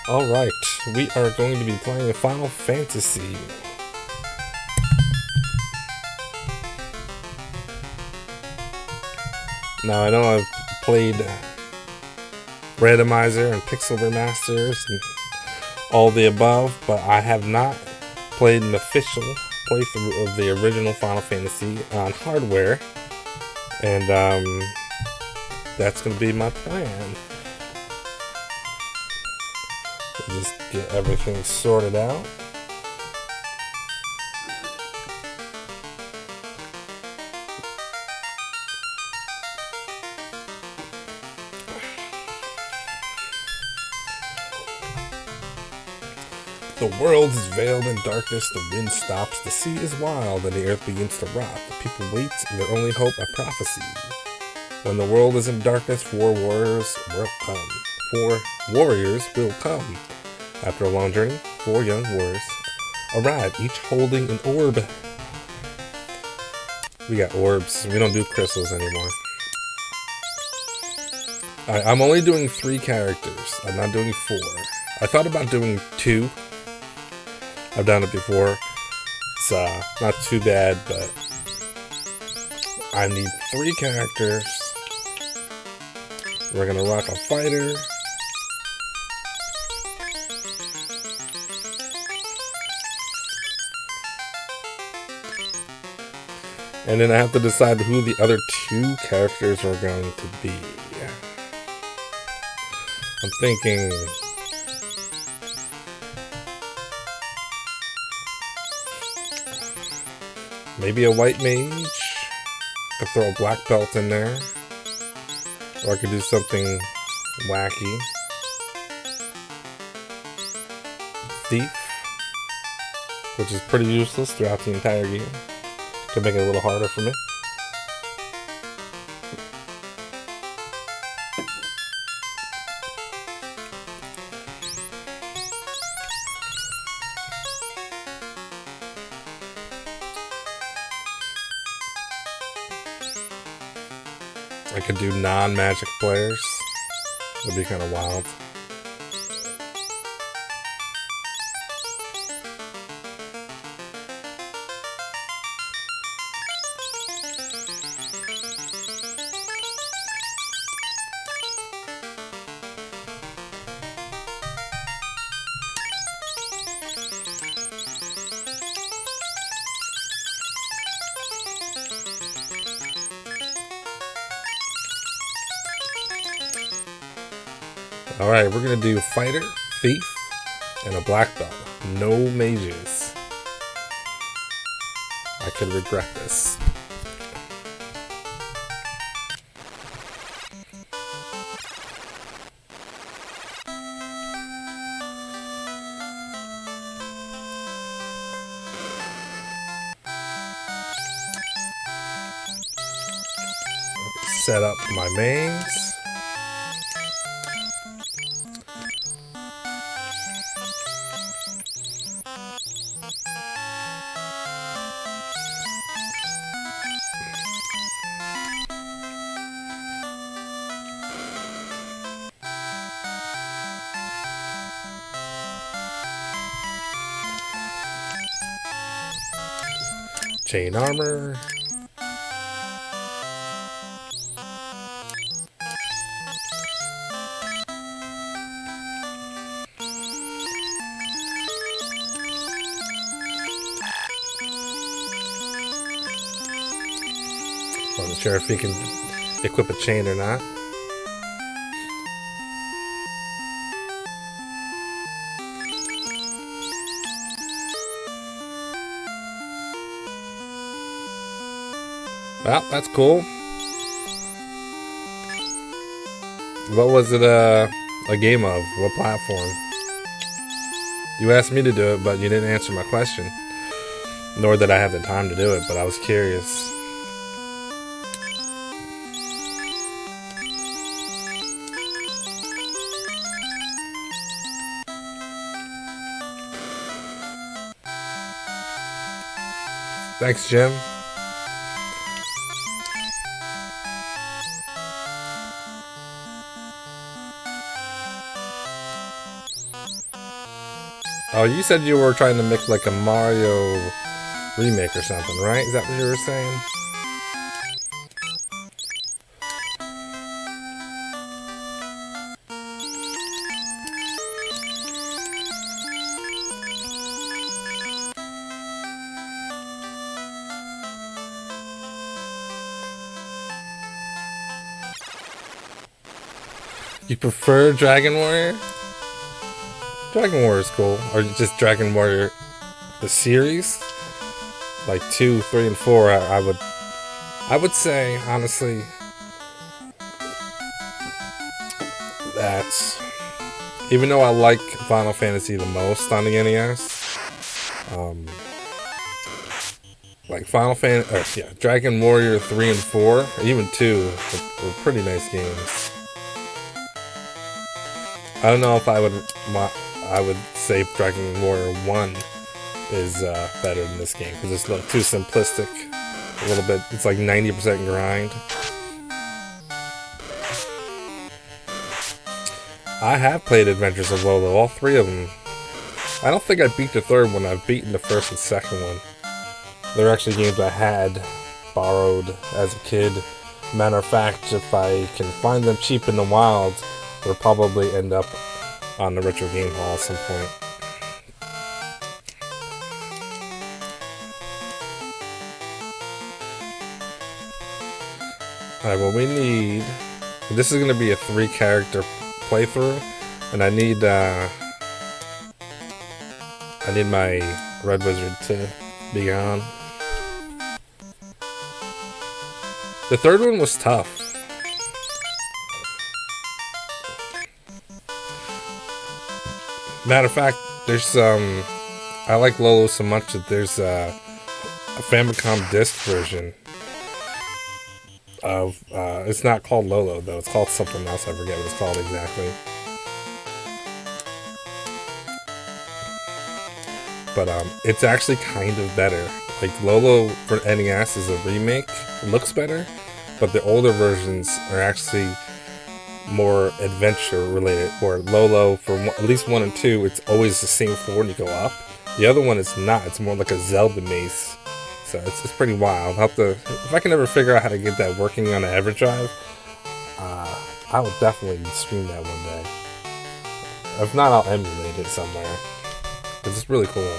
Alright, we are going to be playing Final Fantasy. Now, I know I've played Randomizer and Pixel Remasters and all the above, but I have not played an official playthrough of the original Final Fantasy on hardware, and that's going to be my plan. Just get everything sorted out. The world is veiled in darkness, the wind stops, the sea is wild, and the earth begins to rot. The people wait, and their only hope a prophecy. When the world is in darkness, four warriors will come. After a long journey, 4 young warriors arrive, each holding an orb. We got orbs. We don't do crystals anymore. Alright, I'm only doing 3 characters. I'm not doing 4. I thought about doing 2. I've done it before. It's not too bad, but I need 3 characters. We're gonna rock a fighter. And then I have to decide who the other 2 characters are going to be. I'm thinking maybe a white mage. Could throw a black belt in there. Or I could do something wacky. Thief, which is pretty useless throughout the entire game. To make it a little harder for me. I could do non-magic players. That'd be kind of wild. Alright, we're going to do fighter, thief, and a black belt. No mages. I could regret this. Set up my mains. Chain armor. Wasn't sure if he can equip a chain or not. Well, that's cool. What was it a game of? What platform? You asked me to do it, but you didn't answer my question. Nor did I have the time to do it, but I was curious. Thanks, Jim. Oh, you said you were trying to make like a Mario remake or something, right? Is that what you were saying? You prefer Dragon Warrior? Dragon Warrior is cool. Or just Dragon Warrior, the series? Like 2, 3, and 4, I would say, honestly, that even though I like Final Fantasy the most on the NES, like Dragon Warrior 3 and 4, or even 2, were pretty nice games. I don't know if I would say Dragon Warrior 1 is better than this game, because it's a little too simplistic. A little bit, it's like 90% grind. I have played Adventures of Lolo, all 3 of them. I don't think I beat the 3rd one. I've beaten the 1st and 2nd one. They're actually games I had borrowed as a kid. Matter of fact, if I can find them cheap in the wild, they'll probably end up on the Retro Game Hall at some point. Alright, well, we need... This is going to be a 3-character playthrough, and I need my Red Wizard to be on. The 3rd one was tough. Matter of fact, there's I like Lolo so much that there's a Famicom disc version of it's not called Lolo though, it's called something else. I forget what it's called exactly. But it's actually kind of better. Like Lolo for NES is a remake, it looks better, but the older versions are actually more adventure related. Or Lolo for at least 1 and 2, it's always the same floor and you go up. The other one is not. It's more like a Zelda maze. So it's pretty wild. I'll have to, if I can ever figure out how to get that working on an EverDrive, I will definitely stream that one day. If not, I'll emulate it somewhere. Because it's really cool.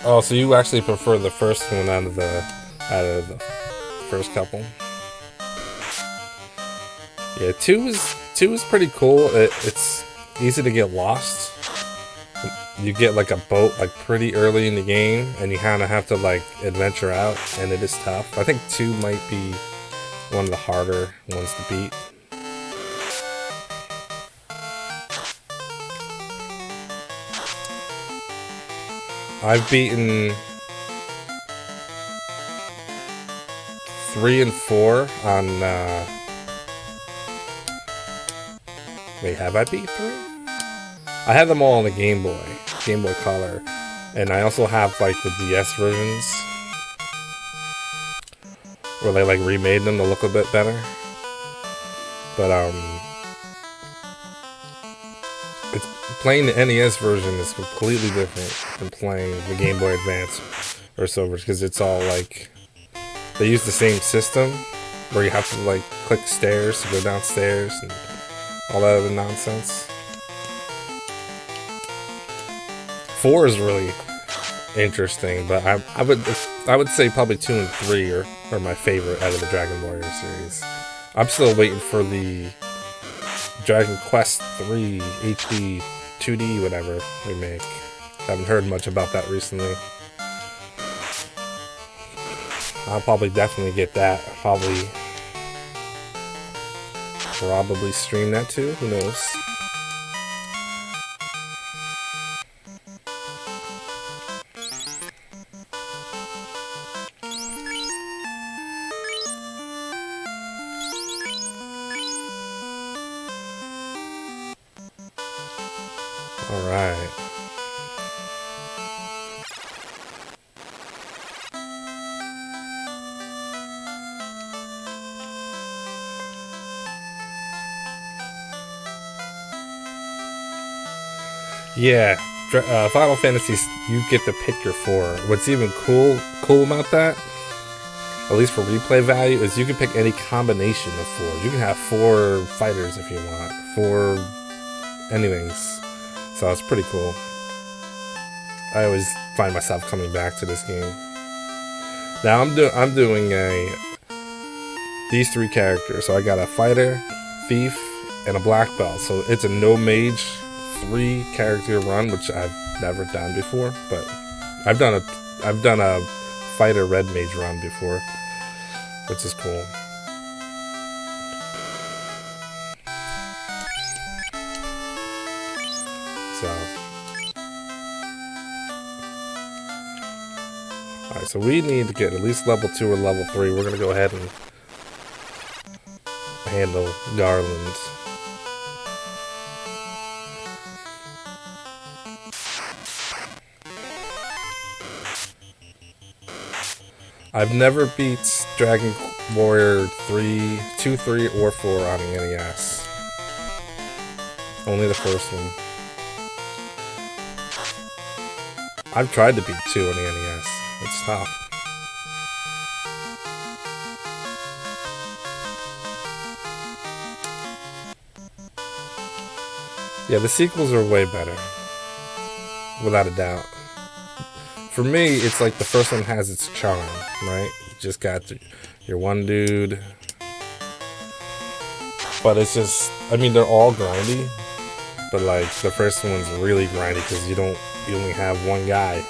Oh, so you actually prefer the first one out of the first couple? Yeah, two is pretty cool. It's easy to get lost. You get like a boat like pretty early in the game, and you kind of have to like adventure out, and it is tough. I think 2 might be one of the harder ones to beat. I've beaten 3 and 4 on, wait, have I beat 3? I have them all on the Game Boy Color, and I also have, like, the DS versions, where they, like, remade them to look a bit better, but, playing the NES version is completely different than playing the Game Boy Advance or so, because it's all like they use the same system where you have to like click stairs to go downstairs and all that other nonsense. 4 is really interesting, but I would say probably 2 and 3 are my favorite out of the Dragon Warrior series. I'm still waiting for the Dragon Quest 3 HD 2D whatever remake. Haven't heard much about that recently. I'll probably definitely get that. Probably stream that too. Who knows? Alright. Yeah, Final Fantasy, you get to pick your four. What's even cool about that, at least for replay value, is you can pick any combination of four. You can have four fighters if you want, four anythings. So it's pretty cool. I always find myself coming back to this game. Now I'm doing these three characters. So I got a fighter, thief, and a black belt. So it's a no mage 3-character run, which I've never done before. But I've done a fighter red mage run before, which is cool. So, alright, so we need to get at least level 2 or level 3. We're gonna go ahead and handle Garland. I've never beat Dragon Warrior 2, 3, or 4 on the NES. Only the first one. I've tried to beat 2 on the NES. It's tough. Yeah, the sequels are way better. Without a doubt. For me, it's like the first one has its charm, right? You just got your one dude. But it's just, I mean, they're all grindy. But like, the first one's really grindy because you only have one guy.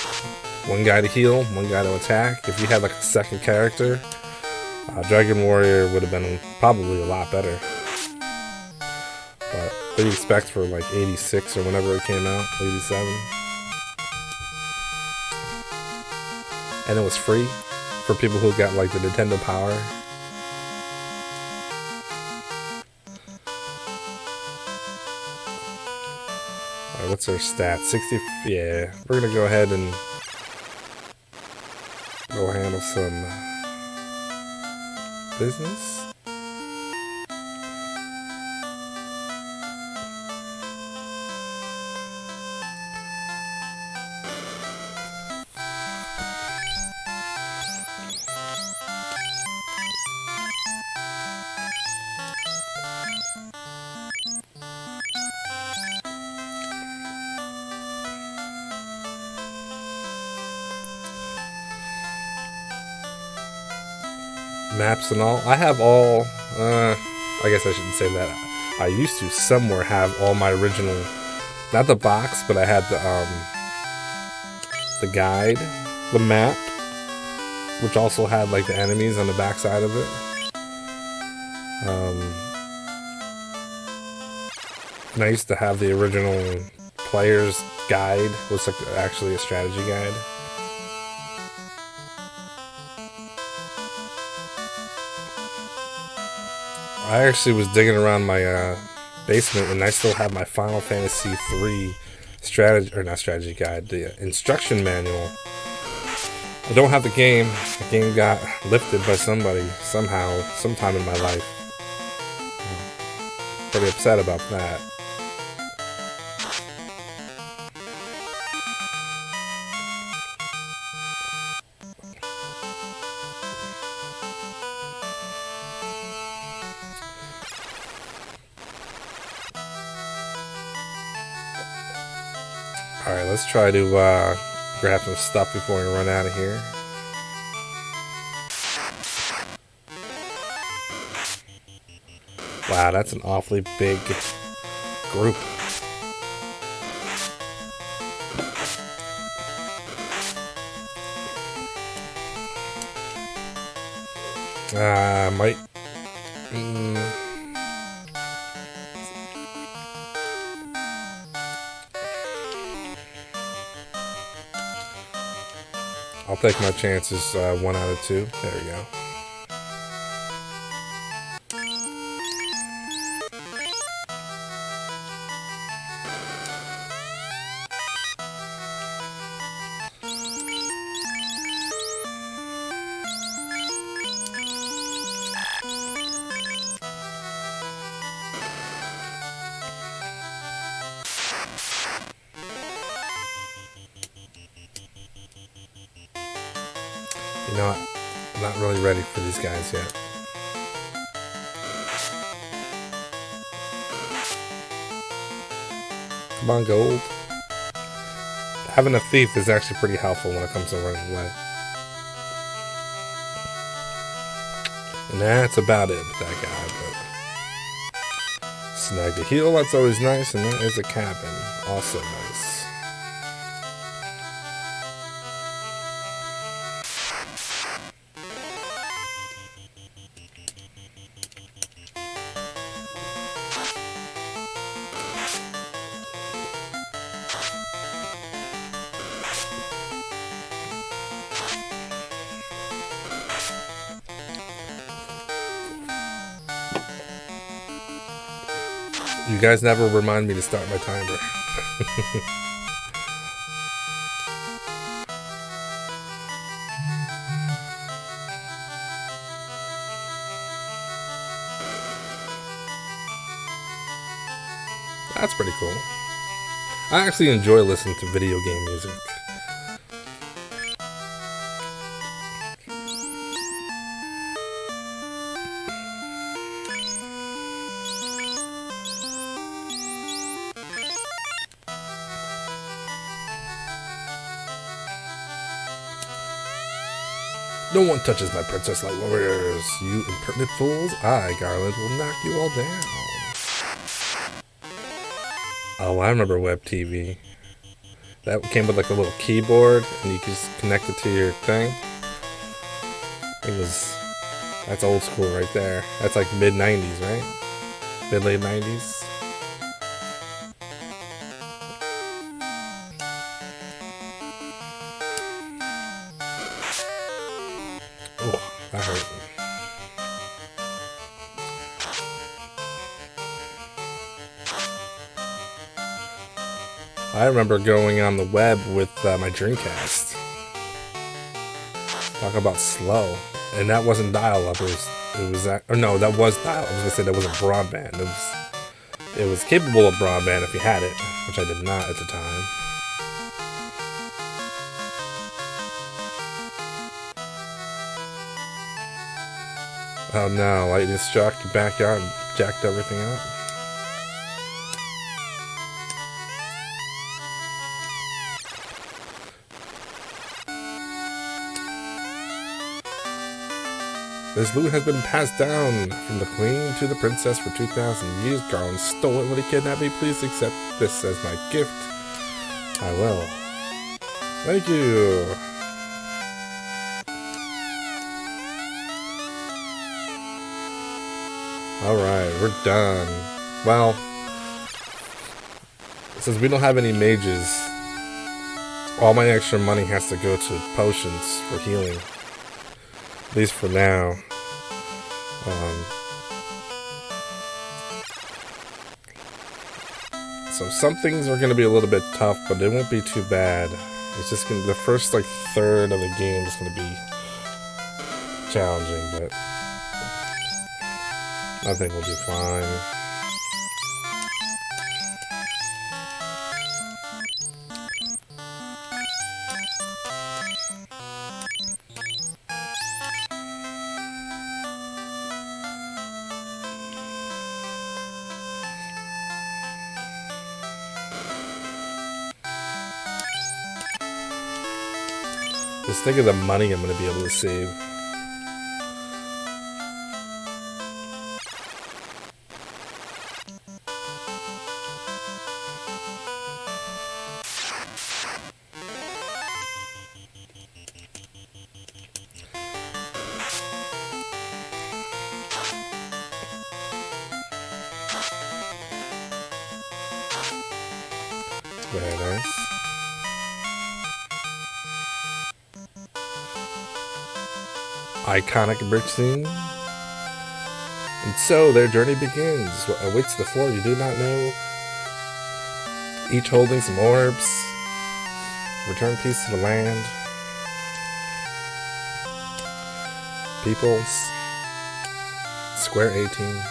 One guy to heal, one guy to attack. If you had like a second character, Dragon Warrior would have been probably a lot better. But what do you expect for like 86 or whenever it came out? 87? And it was free for people who got like the Nintendo Power. Alright, what's our stats? 60. Yeah, we're gonna go ahead and go handle some business. Maps and all. I have all, I guess I shouldn't say that. I used to somewhere have all my original, not the box, but I had the guide, the map, which also had like the enemies on the back side of it. And I used to have the original player's guide, was like actually a strategy guide. I actually was digging around my basement and I still have my Final Fantasy 3 strategy guide, the instruction manual. I don't have the game. The game got lifted by somebody somehow, sometime in my life. I'm pretty upset about that. Alright, let's try to grab some stuff before we run out of here. Wow, that's an awfully big group. Might... I'll take my chances, 1 out of 2. There we go. You know what? I'm not really ready for these guys yet. Come on, gold. Having a thief is actually pretty helpful when it comes to running away. And that's about it with that guy, but snag the heel, that's always nice, and that is a cabin. Also nice. You guys never remind me to start my timer. That's pretty cool. I actually enjoy listening to video game music. No one touches my princess like warriors. You impertinent fools. I, Garland, will knock you all down. Oh, I remember Web TV. That came with like a little keyboard, and you could just connect it to your thing. That's old school right there. That's like mid-90s, right? Mid-late 90s. Oh, that hurt. I remember going on the web with my Dreamcast. Talk about slow. And that wasn't dial-up. No, that was dial-up. I was gonna say that wasn't broadband. It was capable of broadband if you had it, which I did not at the time. Oh no, lightning struck your backyard and jacked everything up. This loot has been passed down from the queen to the princess for 2,000 years. Garland stole it when he kidnapped me. Please accept this as my gift. I will. Thank you. Alright, we're done. Well, since we don't have any mages, all my extra money has to go to potions for healing. At least for now. So some things are going to be a little bit tough, but they won't be too bad. It's just gonna, the first like third of the game is going to be challenging, but I think we'll do fine. Just think of the money I'm going to be able to save. Very nice. Iconic bridge scene. And so their journey begins. What awaits the four you do not know. Each holding some orbs. Return peace to the land. Peoples. Square 18.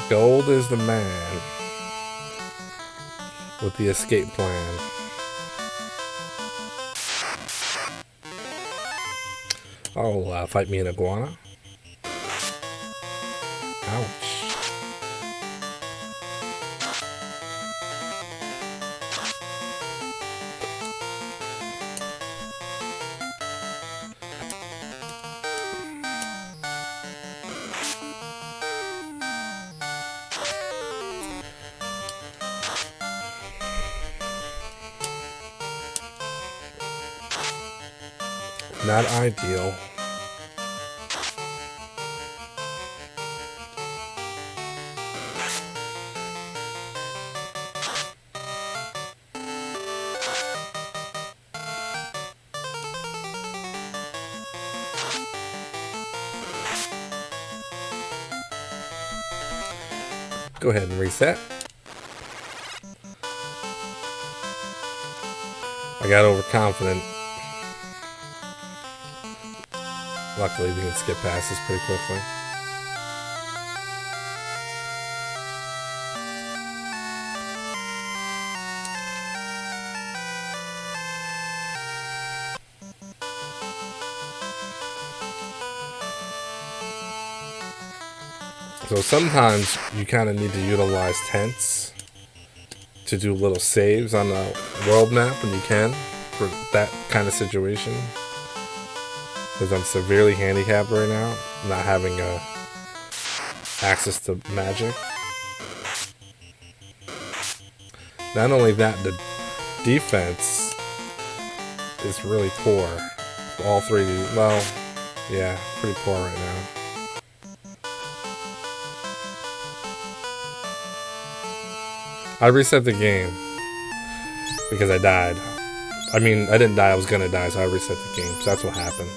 Gold is the man with the escape plan. Oh, fight me an iguana. Ouch. Not ideal. Go ahead and reset. I got overconfident. Luckily, we can skip past this pretty quickly. So sometimes you kind of need to utilize tents to do little saves on the world map when you can for that kind of situation. Because I'm severely handicapped right now, not having access to magic. Not only that, the defense is really poor. All three, well, yeah, pretty poor right now. I reset the game because I died. I mean, I didn't die, I was gonna die, so I reset the game. So that's what happened.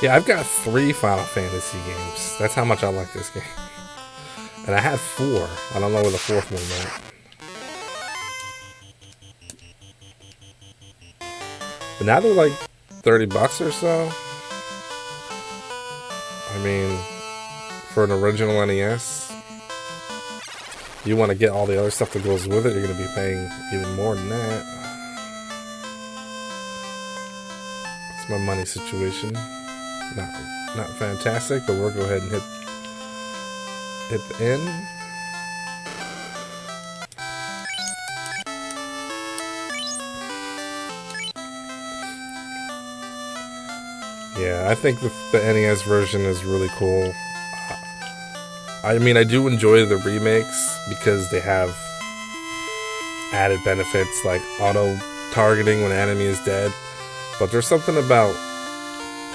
Yeah, I've got 3 Final Fantasy games. That's how much I like this game. And I had 4. I don't know where the 4th one went. But now they're like $30 or so. I mean, for an original NES, you want to get all the other stuff that goes with it, you're going to be paying even more than that. It's my money situation. Not fantastic, but we'll go ahead and hit the end. Yeah, I think the NES version is really cool. I mean, I do enjoy the remakes because they have added benefits like auto targeting when an enemy is dead. But there's something about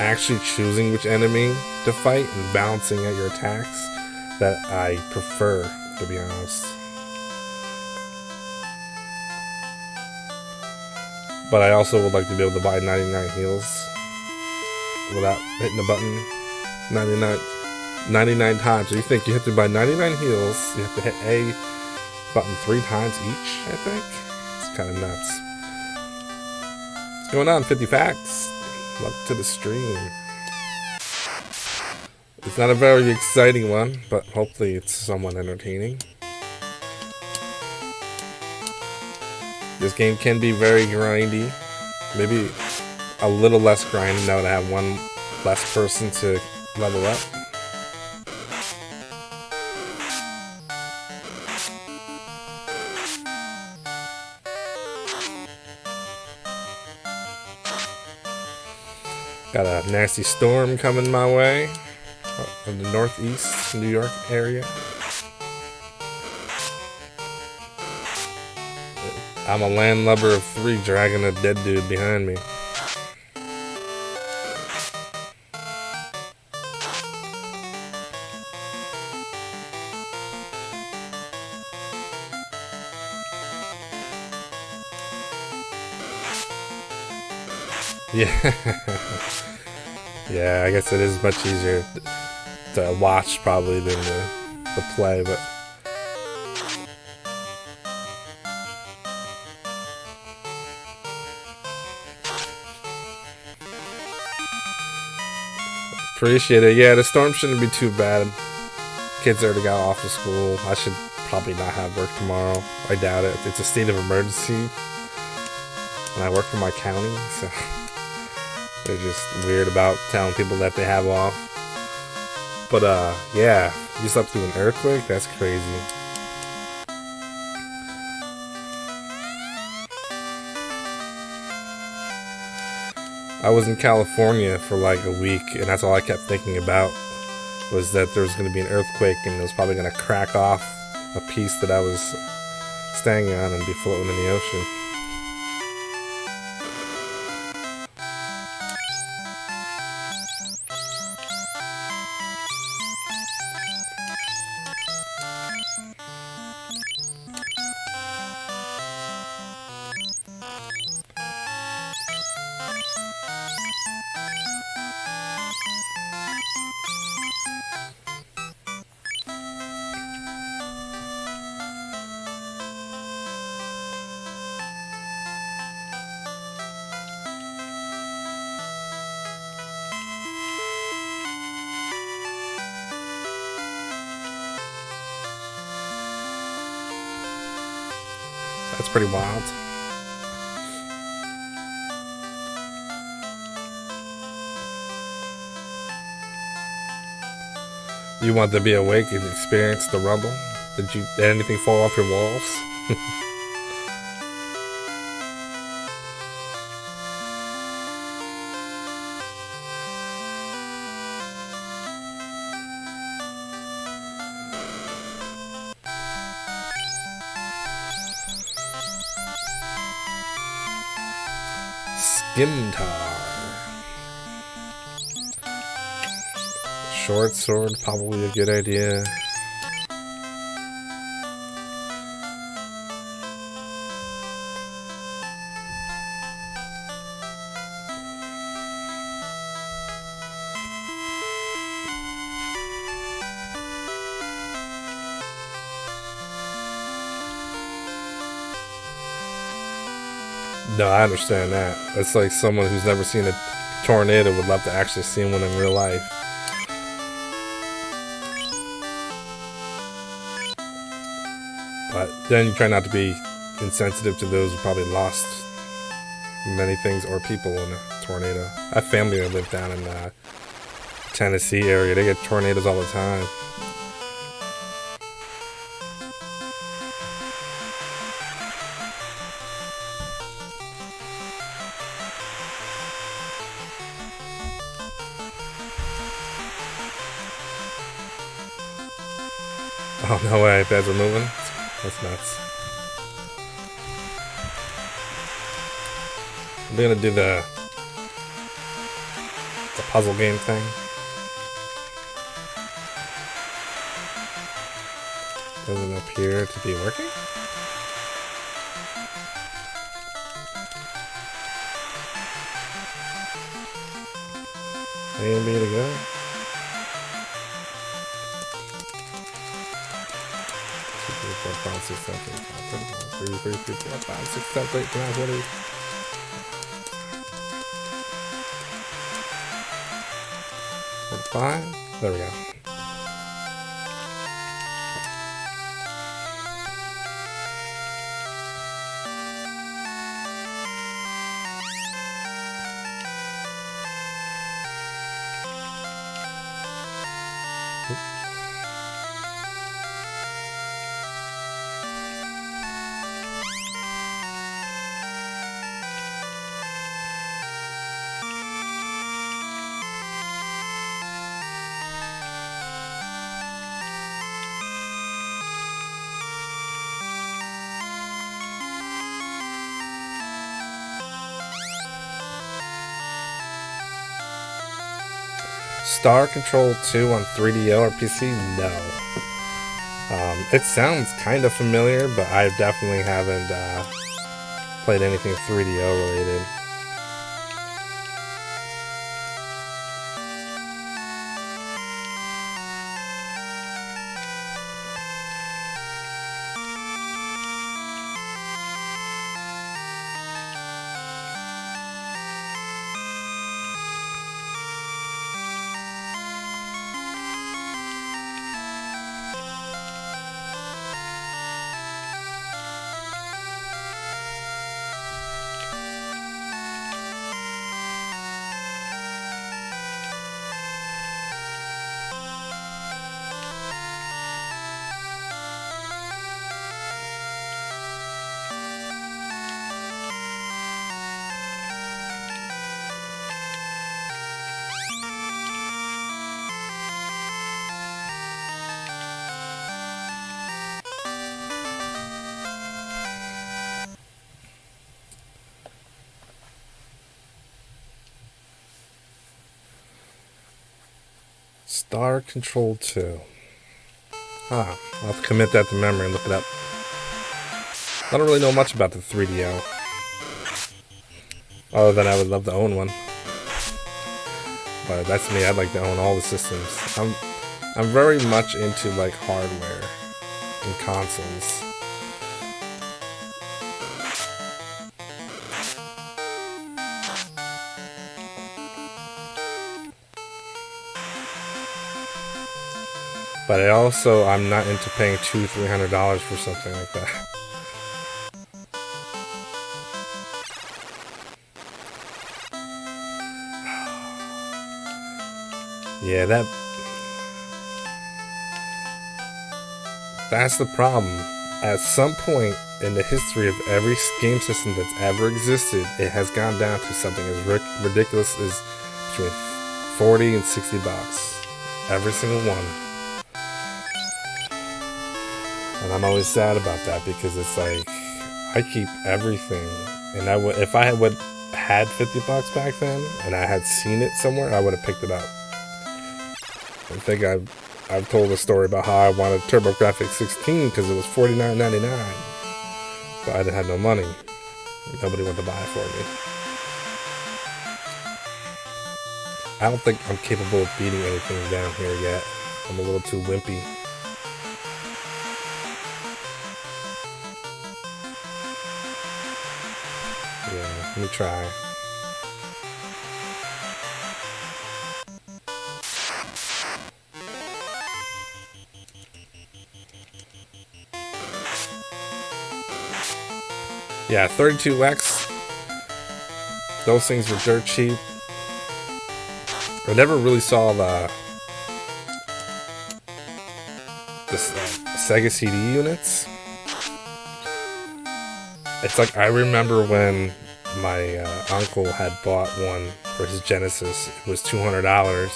actually choosing which enemy to fight and balancing out your attacks that I prefer, to be honest. But I also would like to be able to buy 99 heals without hitting the button 99 times. So you think you have to buy 99 heals, you have to hit A button 3 times each, I think? It's kind of nuts. What's going on, 50 Facts? Welcome to the stream. It's not a very exciting one, but hopefully it's somewhat entertaining. This game can be very grindy. Maybe a little less grinding now that I have one less person to level up. Got a nasty storm coming my way from the northeast New York area. I'm a landlubber of 3 dragging a dead dude behind me. Yeah. Yeah, I guess it is much easier to watch probably than to to play, but appreciate it. Yeah, the storm shouldn't be too bad. Kids already got off of school. I should probably not have work tomorrow. I doubt it. It's a state of emergency, and I work for my county, so they're just weird about telling people that they have off. But yeah, you slept through an earthquake? That's crazy. I was in California for like a week, and that's all I kept thinking about was that there was going to be an earthquake, and it was probably going to crack off a piece that I was staying on and be floating in the ocean. That's pretty wild. You want to be awake and experience the rumble? Did anything fall off your walls? Skimtar. Short sword, probably a good idea. No, I understand that. It's like someone who's never seen a tornado would love to actually see one in real life. But then you try not to be insensitive to those who probably lost many things or people in a tornado. I have family that live down in the Tennessee area. They get tornadoes all the time. Oh, no way. Beds are moving? That's nuts. I'm gonna do the puzzle game thing. Doesn't appear to be working. A and B to go. 4, 5, 6, 7, 8, 9, 10, 11, 12, 13, 14, 15, 16, 17, 18, 19, 20. Five. There we go. Star Control 2 on 3DO or PC? No. It sounds kind of familiar, but I definitely haven't played anything 3DO related. Star Control 2. Huh. I'll have to commit that to memory and look it up. I don't really know much about the 3DO. Other than I would love to own one. But that's me. I'd like to own all the systems. I'm very much into like hardware and consoles. But I'm not into paying $200-$300 for something like that. Yeah, that's the problem. At some point in the history of every game system that's ever existed, it has gone down to something as ridiculous as between $40 and $60. Every single one. And I'm always sad about that because it's like I keep everything, and if I had $50 back then and I had seen it somewhere, I would have picked it up. I think I've told a story about how I wanted TurboGrafx 16 because it was $49.99, but I didn't have no money. Nobody wanted to buy it for me. I don't think I'm capable of beating anything down here yet. I'm a little too wimpy. Yeah, let me try. Yeah, 32X. Those things were dirt cheap. I never really saw the Sega CD units. It's like I remember when my uncle had bought one for his Genesis. It was $200.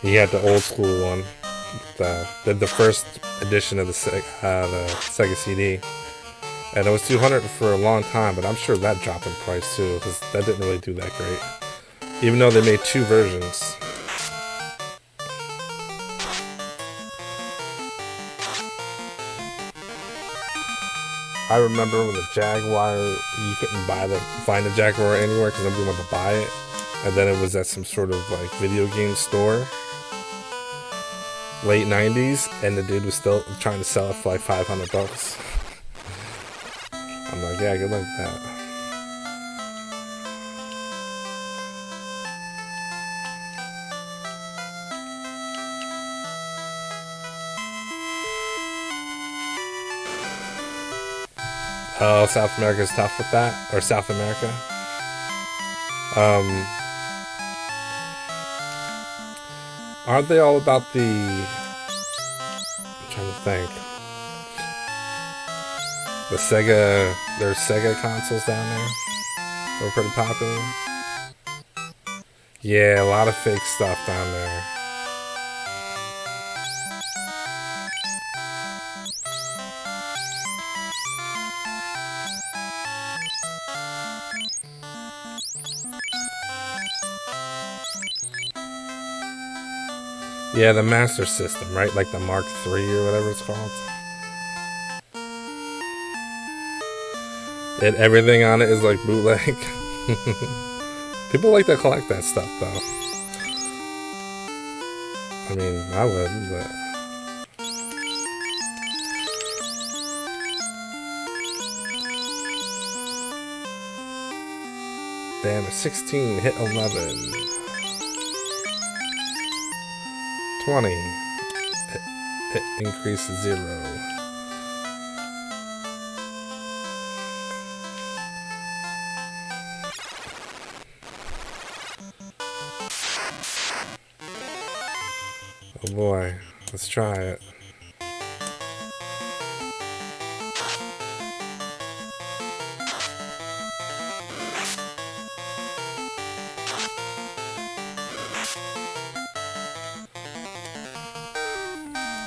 He had the old school one, the first edition of the Sega CD, and it was $200 for a long time. But I'm sure that dropped in price too, because that didn't really do that great. Even though they made two versions. I remember when the Jaguar, you couldn't find the Jaguar anywhere because nobody wanted to buy it. And then it was at some sort of like video game store. Late 90s, and the dude was still trying to sell it for like $500. I'm like, yeah, good luck with that. Oh, South America's tough with that? Or South America? Aren't they all about I'm trying to think. The Sega... There's Sega consoles down there? They're pretty popular. Yeah, a lot of fake stuff down there. Yeah, the Master System, right? Like the Mark III or whatever it's called. And everything on it is like bootleg. People like to collect that stuff, though. I mean, I would, but... Damn, a 16 hit 11. 20. Hit increase 0. Oh boy, let's try it.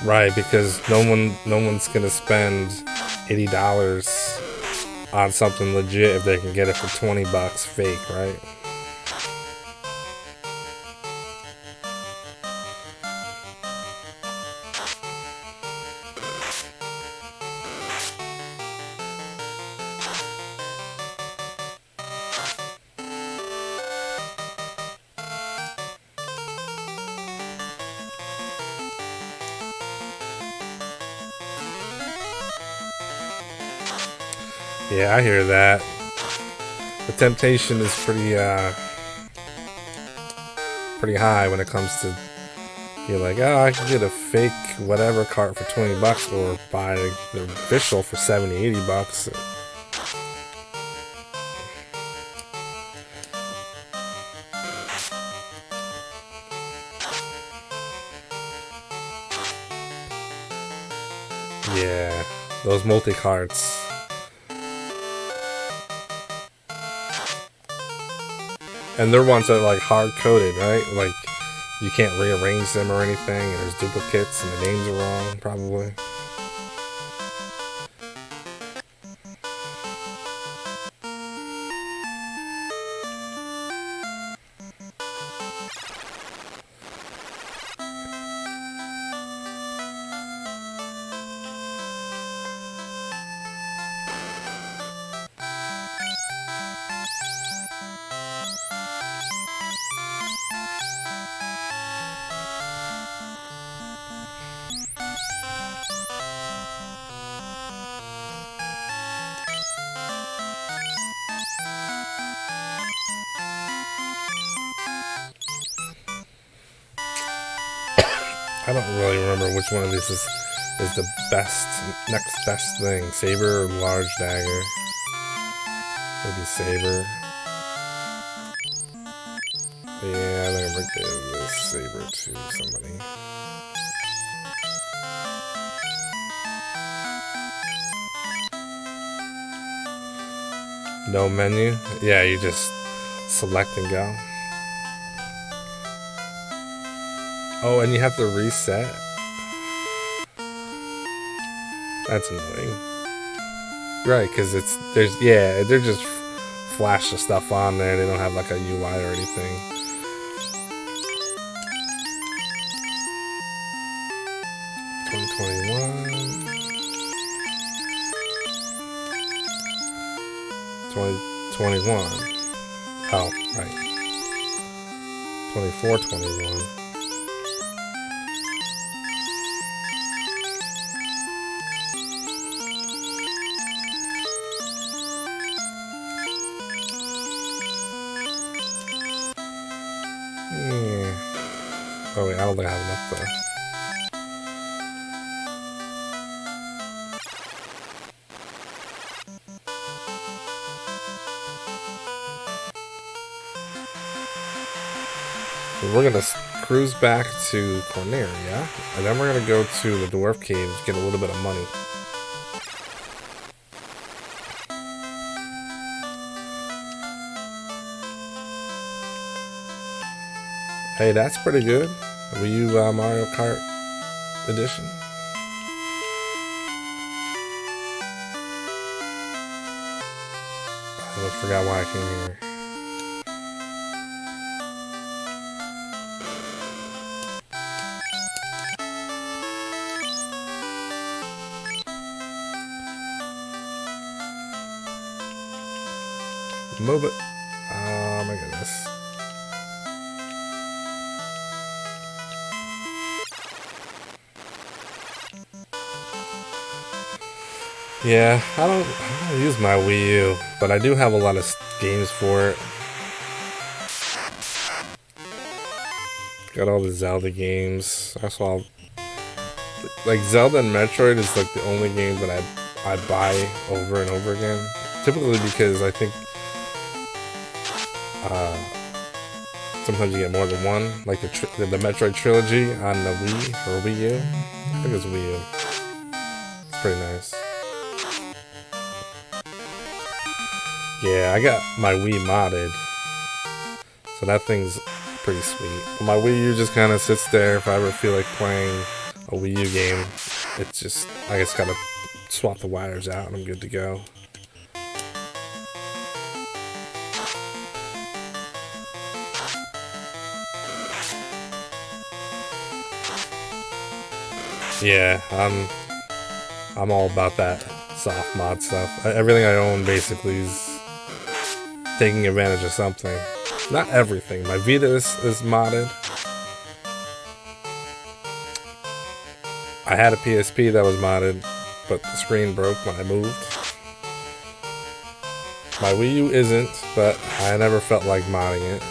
Right, because no one's gonna spend $80 on something legit if they can get it for $20 fake, right? Yeah, I hear that. The temptation is pretty high when it comes to, you're like, oh, I can get a fake whatever cart for 20 bucks or buy the official for 70, 80 bucks. Yeah, those multi-carts. And they're ones that are like hard-coded, right? Like, you can't rearrange them or anything, and there's duplicates, and the names are wrong, probably. I don't really remember which one of these is the next best thing. Saber or large dagger? Maybe saber. Yeah, I'm gonna give this saber to somebody. No menu? Yeah, you just select and go. Oh, and you have to reset? That's annoying. Right, because they're just flash the stuff on there. They don't have like a UI or anything. $2021. 2021. Oh, right. 2421. Oh wait, I don't think I have enough though. So we're gonna cruise back to Corneria, and then we're gonna go to the Dwarf Cave to get a little bit of money. Hey, that's pretty good. Wii U Mario Kart edition. I forgot why I came here. Move it. Oh my goodness. Yeah, I don't use my Wii U, but I do have a lot of games for it. Got all the Zelda games. That's all. Like Zelda and Metroid is like the only game that I buy over and over again. Typically because I think sometimes you get more than one. Like the Metroid trilogy on the Wii or Wii U. I think it's Wii U. It's pretty nice. Yeah, I got my Wii modded, so that thing's pretty sweet. But my Wii U just kind of sits there. If I ever feel like playing a Wii U game, it's just, I just gotta swap the wires out and I'm good to go. Yeah, I'm all about that soft mod stuff. Everything I own basically is taking advantage of something. Not everything. My Vita is modded. I had a PSP that was modded, but the screen broke when I moved. My Wii U isn't, but I never felt like modding it.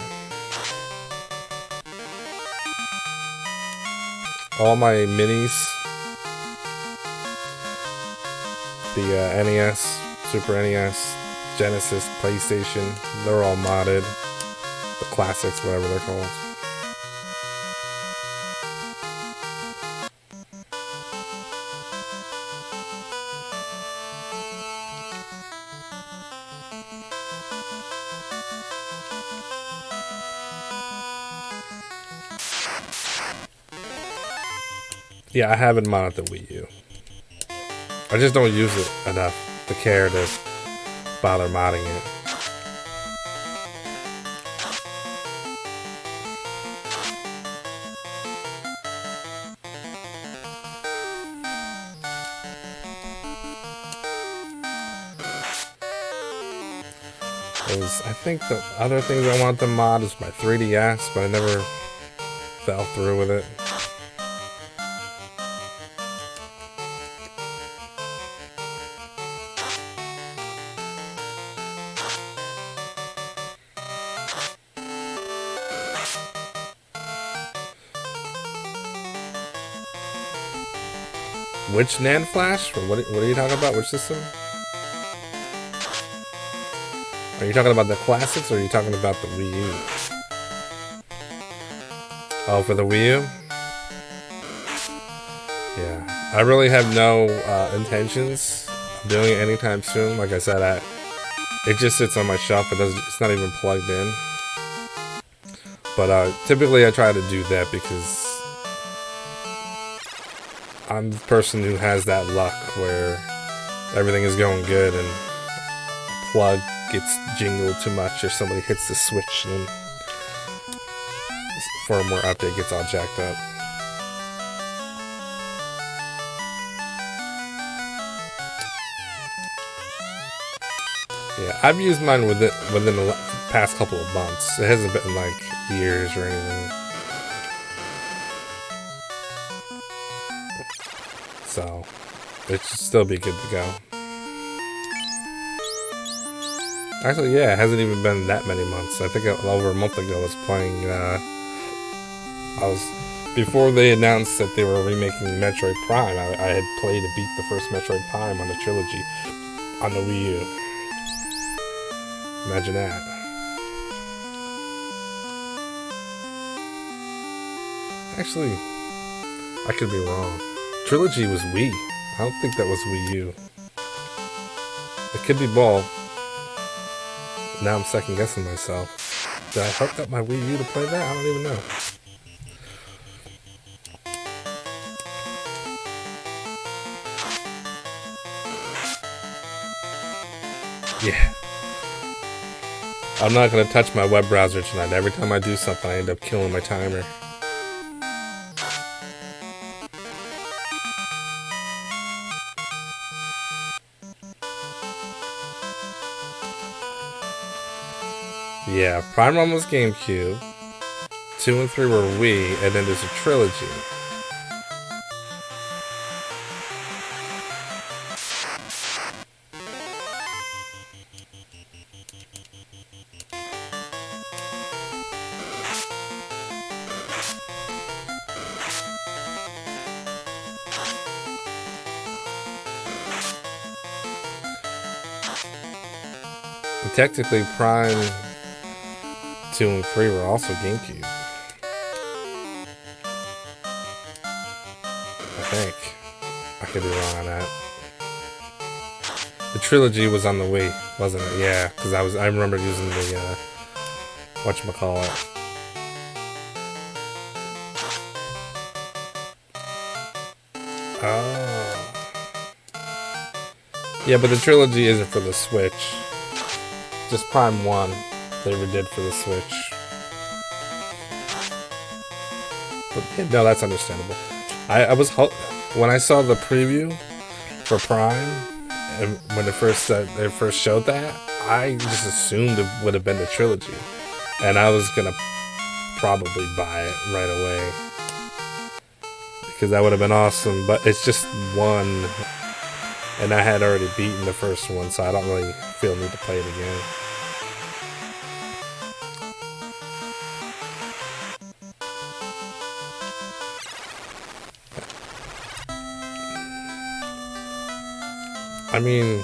All my minis, the NES, Super NES, Genesis, PlayStation, they're all modded. The classics, whatever they're called. Yeah, I haven't modded the Wii U. I just don't use it enough to care to bother modding it. I think the other things I want to mod is my 3DS, but I never fell through with it. Which NAND flash? What are you talking about? Which system? Are you talking about the classics, or are you talking about the Wii U? Oh, for the Wii U? Yeah. I really have no intentions of doing it anytime soon. Like I said, it just sits on my shelf. It's not even plugged in. But typically I try to do that because I'm the person who has that luck where everything is going good and a plug gets jingled too much, or somebody hits the switch and this firmware update gets all jacked up. Yeah, I've used mine within the past couple of months. It hasn't been like years or anything. So it should still be good to go. Actually, yeah, it hasn't even been that many months. I think over a month ago I was playing, before they announced that they were remaking Metroid Prime, I had played and beat the first Metroid Prime on the trilogy on the Wii U. Imagine that. Actually, I could be wrong. Trilogy was Wii. I don't think that was Wii U. It could be both. Now I'm second guessing myself. Did I hook up my Wii U to play that? I don't even know. Yeah. I'm not going to touch my web browser tonight. Every time I do something, I end up killing my timer. Yeah, Prime 1 was GameCube, 2 and 3 were Wii, and then there's a trilogy. And technically, Prime 2 and 3 were also GameCube. I think. I could be wrong on that. The trilogy was on the Wii, wasn't it? Yeah, because I remember using the whatchamacallit. Oh. Yeah, but the trilogy isn't for the Switch. Just Prime 1 they redid for the Switch. But yeah, no, that's understandable. I was when I saw the preview for Prime, and when they first showed that, I just assumed it would have been the trilogy, and I was gonna probably buy it right away because that would have been awesome. But it's just one and I had already beaten the first one, so I don't really feel the need to play it again. I mean,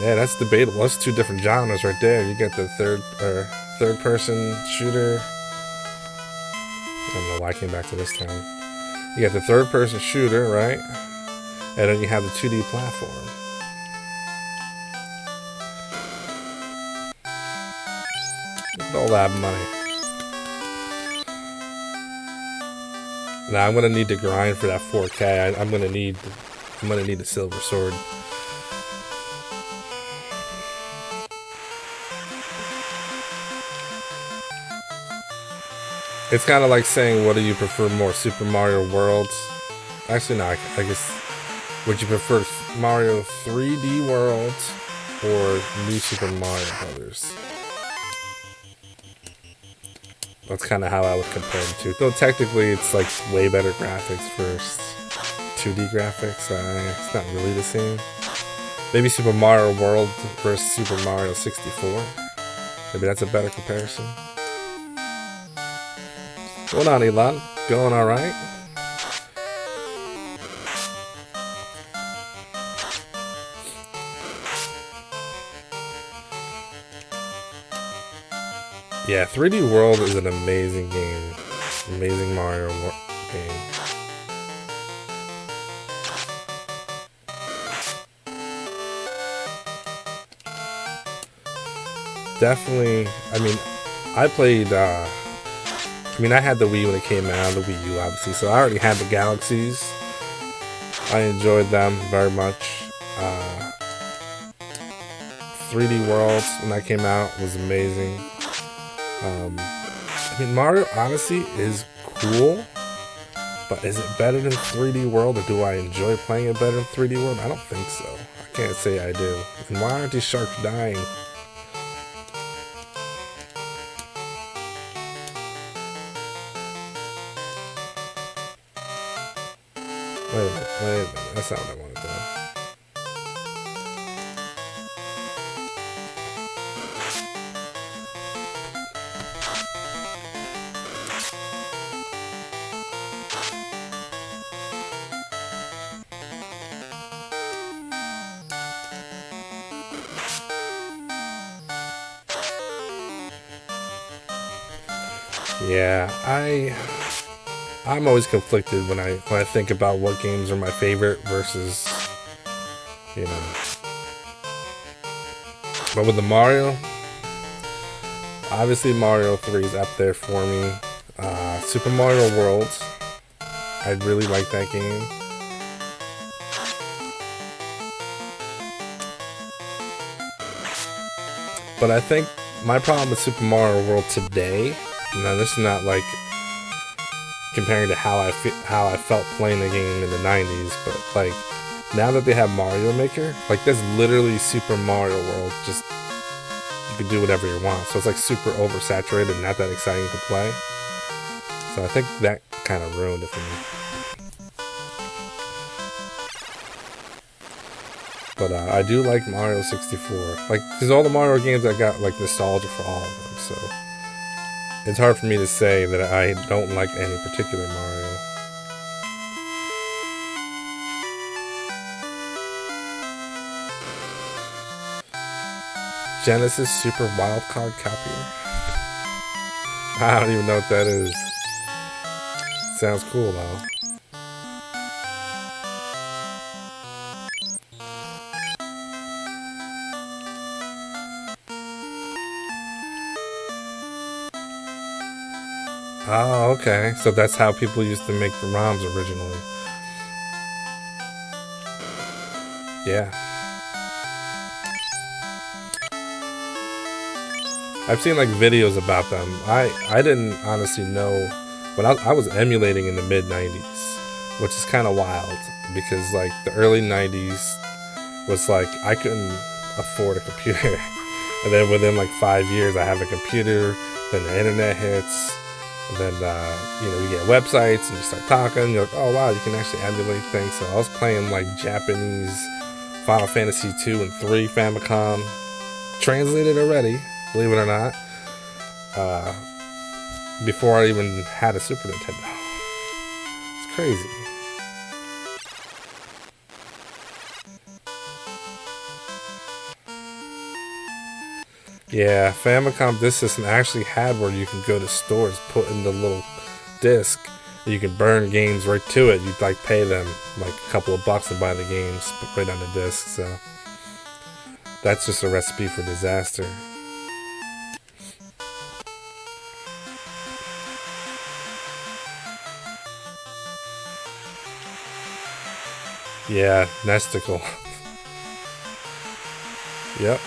yeah, that's debatable. That's two different genres right there. You get the third person shooter. I don't know why I came back to this town. You got the third person shooter, right? And then you have the 2D platform. All that money. Now I'm gonna need to grind for that 4K. I'm gonna need a silver sword. It's kind of like saying, what do you prefer more, Super Mario World? Actually, no, I guess, would you prefer Mario 3D World or New Super Mario Brothers? That's kind of how I would compare them to. Though technically, it's like way better graphics versus 2D graphics. It's not really the same. Maybe Super Mario World versus Super Mario 64. Maybe that's a better comparison. What's going on, Elon? Going all right? Yeah, 3D World is an amazing game. Amazing Mario game. Definitely, I mean, I played, I had the Wii when it came out, the Wii U obviously, so I already had the Galaxies. I enjoyed them very much. 3D World, when that came out, was amazing. Mario Odyssey is cool, but is it better than 3D World, or do I enjoy playing it better than 3D World? I don't think so. I can't say I do. And why aren't these sharks dying? Wait a minute, that's not what I want to do. Yeah, I'm always conflicted when I think about what games are my favorite versus, you know. But with the Mario, obviously Mario 3 is up there for me. Super Mario World, I really like that game. But I think my problem with Super Mario World today, now this is not like comparing to how I felt playing the game in the 90s, but like now that they have Mario Maker, like there's literally Super Mario World, just you can do whatever you want. So it's like super oversaturated and not that exciting to play. So I think that kind of ruined it for me. But I do like Mario 64. Like, because all the Mario games, I got like nostalgia for all of them. So it's hard for me to say that I don't like any particular Mario. Genesis Super Wildcard Copier? I don't even know what that is. Sounds cool though. Oh, okay. So that's how people used to make the ROMs originally. Yeah. I've seen like videos about them. I didn't honestly know when I was emulating in the mid 90s, which is kind of wild because like the early 90s was like I couldn't afford a computer. And then within like 5 years I have a computer, then the internet hits. And then, you get websites and you start talking. You're like, oh, wow, you can actually emulate things. So I was playing like Japanese Final Fantasy 2 and 3 Famicom translated already, believe it or not, before I even had a Super Nintendo. It's crazy. Yeah, Famicom Disk System actually had where you can go to stores, put in the little disc, and you can burn games right to it. You'd like pay them like a couple of bucks and buy the games right on the disc. So that's just a recipe for disaster. Yeah, Nesticle. Yep.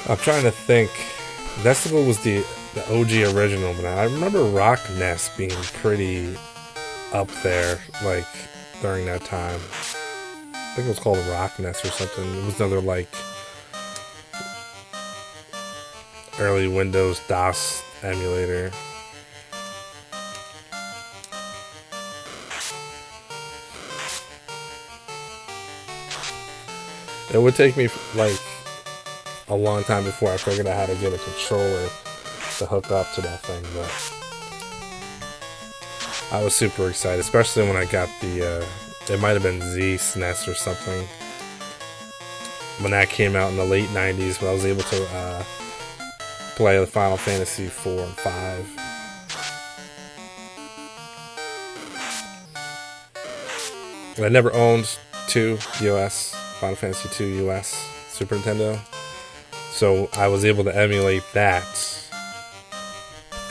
I'm trying to think. Nesticle was the OG original, but I remember Rock Nest being pretty up there, like during that time. I think it was called Rock Nest or something. It was another like early Windows DOS emulator. It would take me like a long time before I figured out how to get a controller to hook up to that thing, but I was super excited, especially when I got the, it might have been Z SNES or something, when that came out in the late 90s, when I was able to play the Final Fantasy 4 and 5. And I never owned 2 US, Final Fantasy 2 US, Super Nintendo. So I was able to emulate that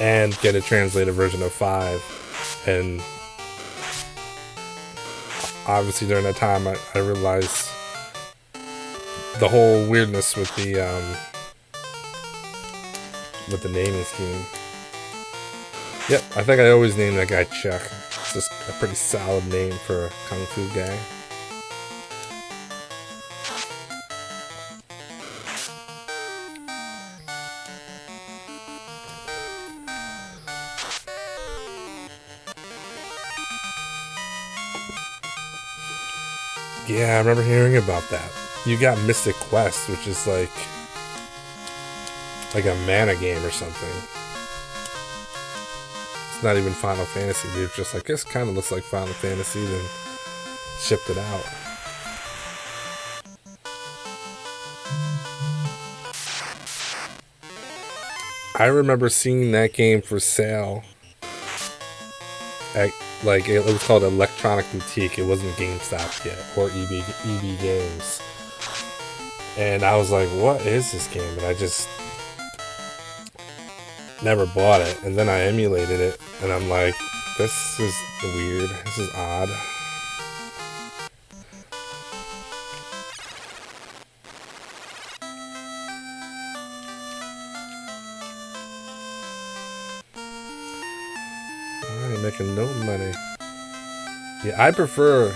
and get a translated version of 5. And obviously during that time I realized the whole weirdness with the naming scheme. Yep, I think I always named that guy Chuck. It's just a pretty solid name for a kung fu guy. Yeah, I remember hearing about that. You got Mystic Quest, which is like a mana game or something. It's not even Final Fantasy. They're just like, this kind of looks like Final Fantasy, then shipped it out. I remember seeing that game for sale at, like, it was called Electronic Boutique. It wasn't GameStop yet, or EB Games. And I was like, what is this game? And I just never bought it. And then I emulated it, and I'm like, this is weird. This is odd. I ain't making no money. Yeah, I prefer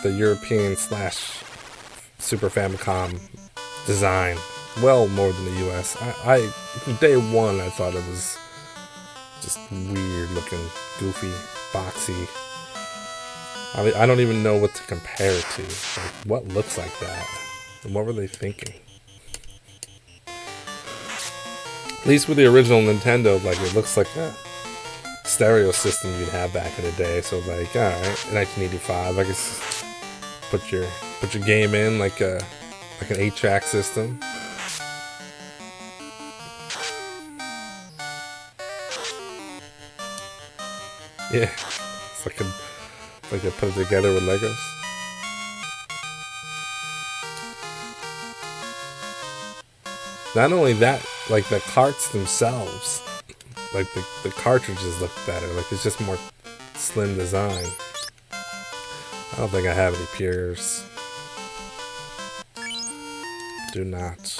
the European / Super Famicom design well more than the US. I from day one I thought it was just weird looking, goofy, boxy. I mean, I don't even know what to compare it to. Like, what looks like that? And what were they thinking? At least with the original Nintendo, like, it looks like a stereo system you'd have back in the day. So like, alright, in 1985, I guess put your game in like an 8-track system. Yeah, it's like they put it together with Legos. Not only that, like the carts themselves, like the cartridges look better. Like it's just more slim design. I don't think I have any peers. Do not.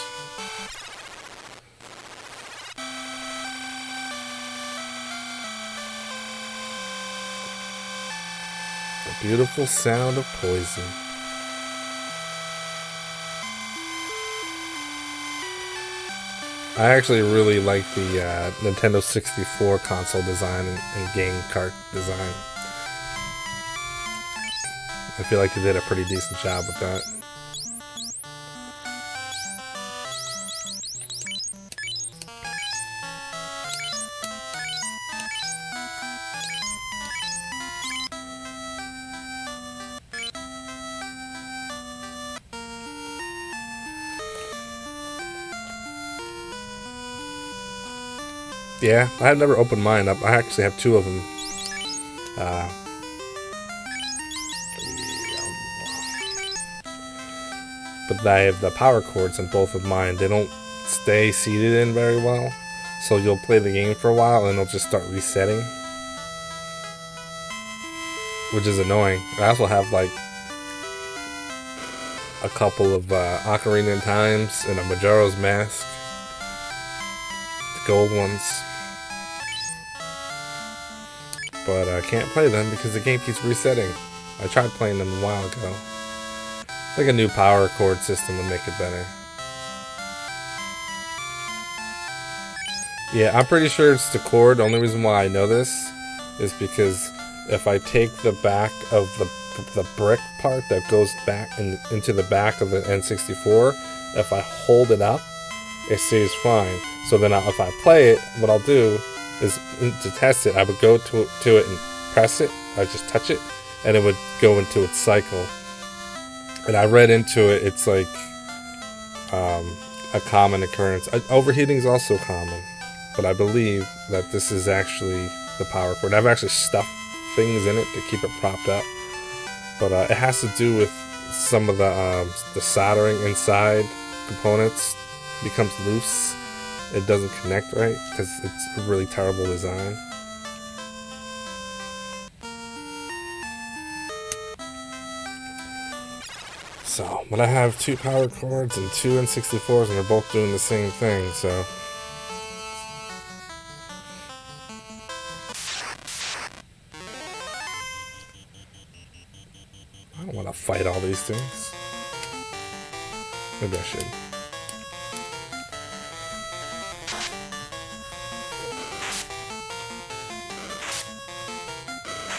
The beautiful sound of poison. I actually really like the Nintendo 64 console design and game cart design. I feel like they did a pretty decent job with that. Yeah, I have never opened mine up. I actually have two of them. But I have the power cords in both of mine. They don't stay seated in very well. So you'll play the game for a while and it'll just start resetting. Which is annoying. I also have like a couple of Ocarina of Times and a Majora's Mask. The gold ones. But I can't play them because the game keeps resetting. I tried playing them a while ago. I think a new power cord system would make it better. Yeah, I'm pretty sure it's the cord. The only reason why I know this is because if I take the back of the brick part that goes back into the back of the N64, if I hold it up, it stays fine. So then if I play it, what I'll do is to test it, I would go to it and press it. I just touch it, and it would go into its cycle. And I read into it, it's like a common occurrence. Overheating is also common, but I believe that this is actually the power cord. I've actually stuffed things in it to keep it propped up, but it has to do with some of the soldering inside components becomes loose. It doesn't connect right because it's a really terrible design. So, but I have two power cords and two N64s, and they're both doing the same thing, so. I don't want to fight all these things. Maybe I should.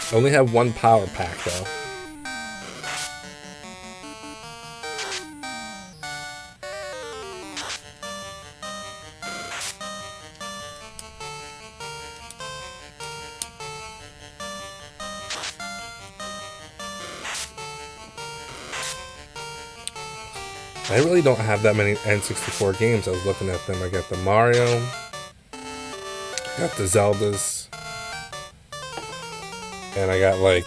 I only have one power pack, though. I really don't have that many N64 games. I was looking at them. I got the Mario, got the Zeldas, and I got like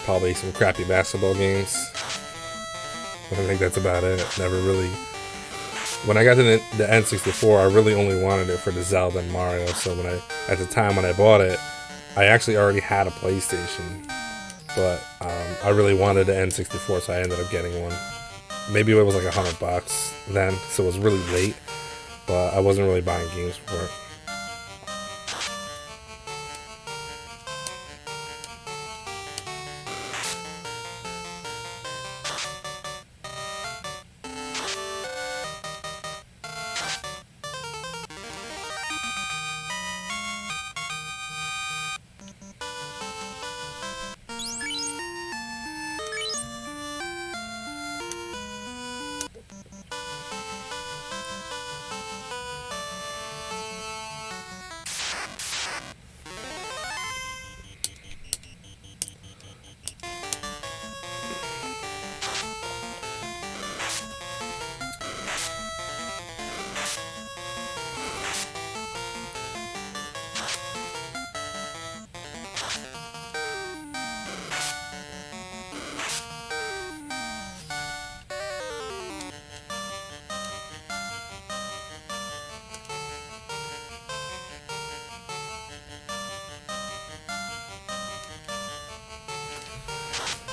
probably some crappy basketball games. I think that's about it. Never really. When I got to the N64, I really only wanted it for the Zelda and Mario. So at the time when I bought it, I actually already had a PlayStation. But I really wanted the N64, so I ended up getting one. Maybe it was like $100 then, so it was really late. But I wasn't really buying games for it.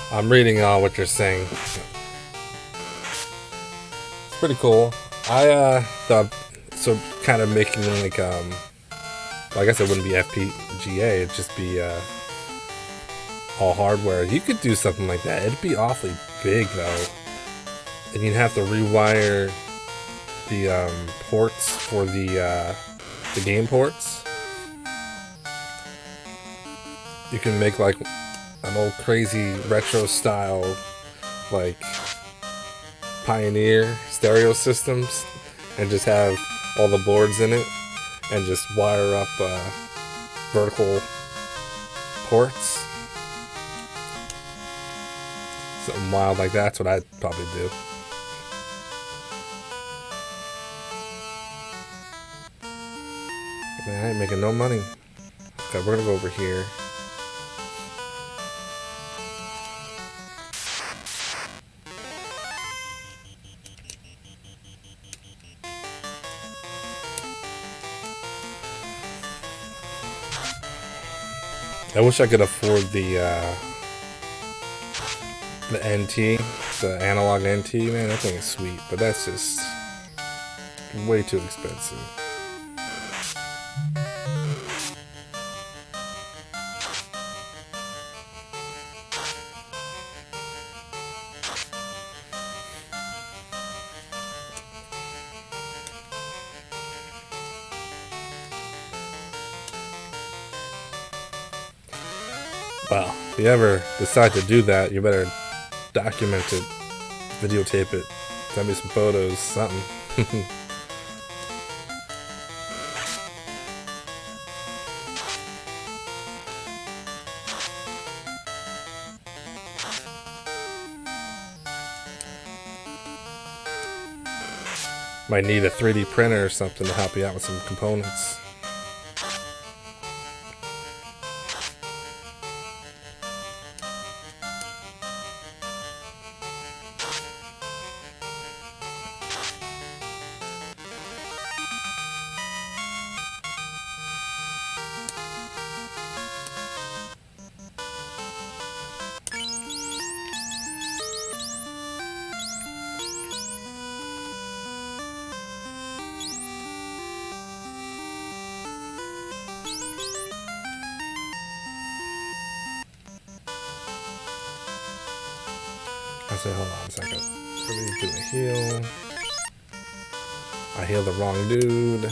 I'm reading what you're saying. It's pretty cool. I thought so, kind of making like well, I guess it wouldn't be FPGA. It'd just be all hardware. You could do something like that. It'd be awfully big though, and you'd have to rewire the ports for the game ports. You can make like an old crazy retro style like Pioneer stereo systems and just have all the boards in it and just wire up vertical ports. Something wild like that's what I'd probably do. Man, I ain't making no money. Okay, we're gonna go over here. I wish I could afford the NT, the analog NT, man, that thing is sweet, but that's just way too expensive. Well, if you ever decide to do that, you better document it, videotape it, send me some photos, something. Might need a 3D printer or something to help you out with some components. I say, hold on a second. Let me do a heal. I healed the wrong dude.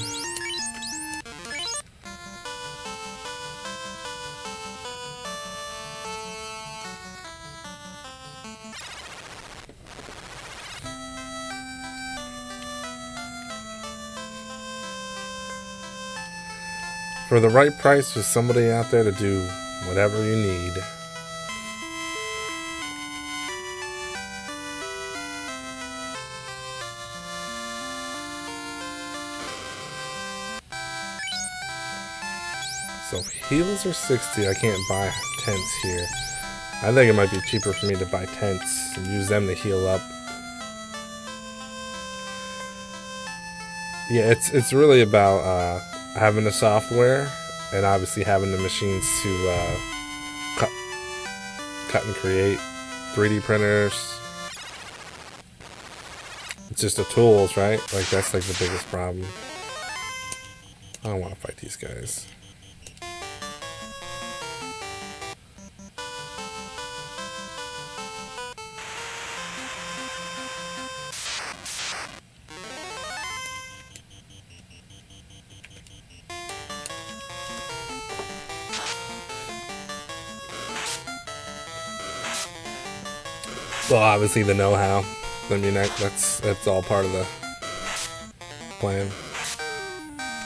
For the right price, there's somebody out there to do whatever you need. So if heals are 60, I can't buy tents here. I think it might be cheaper for me to buy tents and use them to heal up. Yeah, it's really about having the software and obviously having the machines to cut and create 3D printers. It's just the tools, right? Like that's like the biggest problem. I don't want to fight these guys. Well, obviously the know-how. I mean, that's all part of the plan.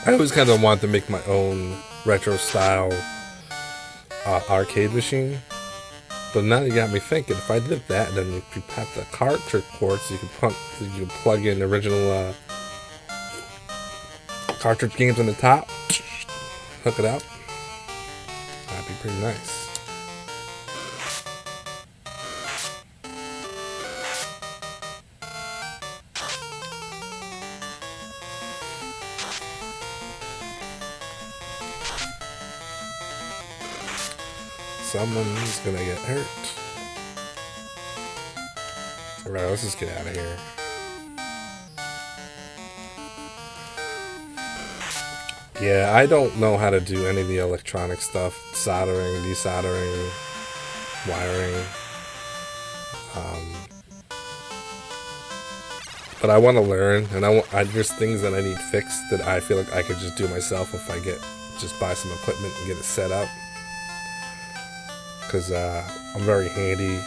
I always kind of want to make my own retro style arcade machine, but now you got me thinking. If I did that, then if you have the cartridge ports, you could plug in original cartridge games on the top, hook it up. That'd be pretty nice. Someone's gonna get hurt. Alright, let's just get out of here. Yeah, I don't know how to do any of the electronic stuff. Soldering, desoldering, wiring. but I want to learn, and there's things that I need fixed that I feel like I could just do myself if I just buy some equipment and get it set up. Because I'm very handy.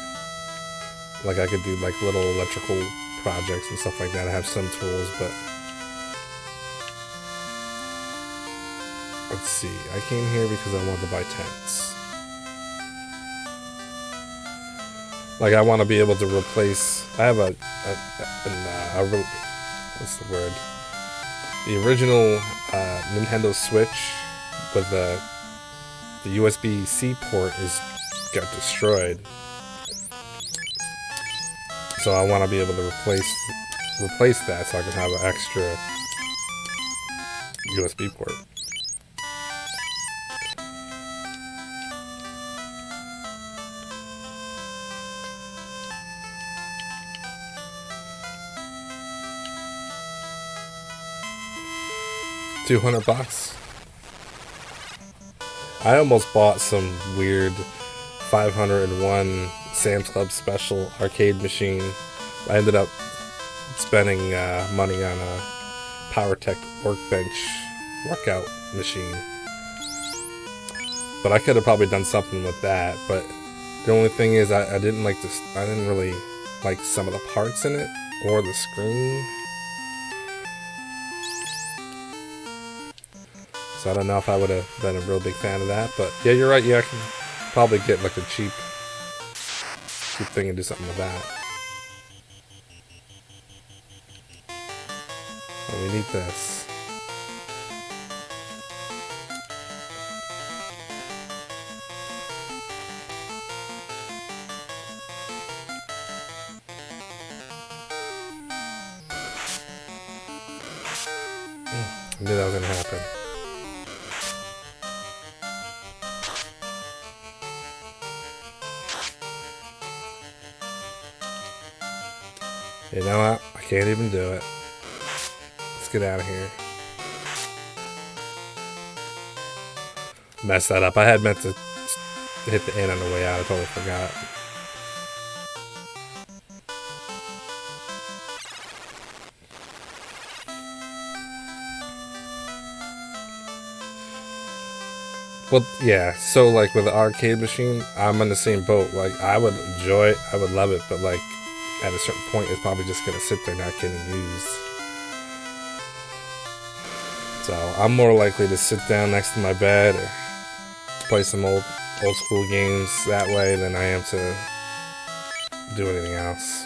Like I could do like little electrical projects and stuff like that. I have some tools, but let's see. I came here because I wanted to buy tents. Like I want to be able to replace. I have what's the word? The original Nintendo Switch with the USB-C port got destroyed. So I want to be able to replace that so I can have an extra USB port. $200. I almost bought some weird 501 Sam's Club special arcade machine. I ended up spending money on a PowerTech workbench workout machine. But I could have probably done something with that. But the only thing is, I didn't like this. I didn't really like some of the parts in it or the screen. So I don't know if I would have been a real big fan of that. But yeah, you're right. Yeah, I can probably get like a cheap thing and do something with that. And we need this. I knew that was gonna happen. You know what? I can't even do it. Let's get out of here. Messed that up. I had meant to hit the end on the way out. I totally forgot. Well, yeah. So, like with the arcade machine, I'm in the same boat. Like, I would enjoy it. I would love it. But, like, at a certain point, it's probably just going to sit there not getting used. So I'm more likely to sit down next to my bed or play some old school games that way than I am to do anything else.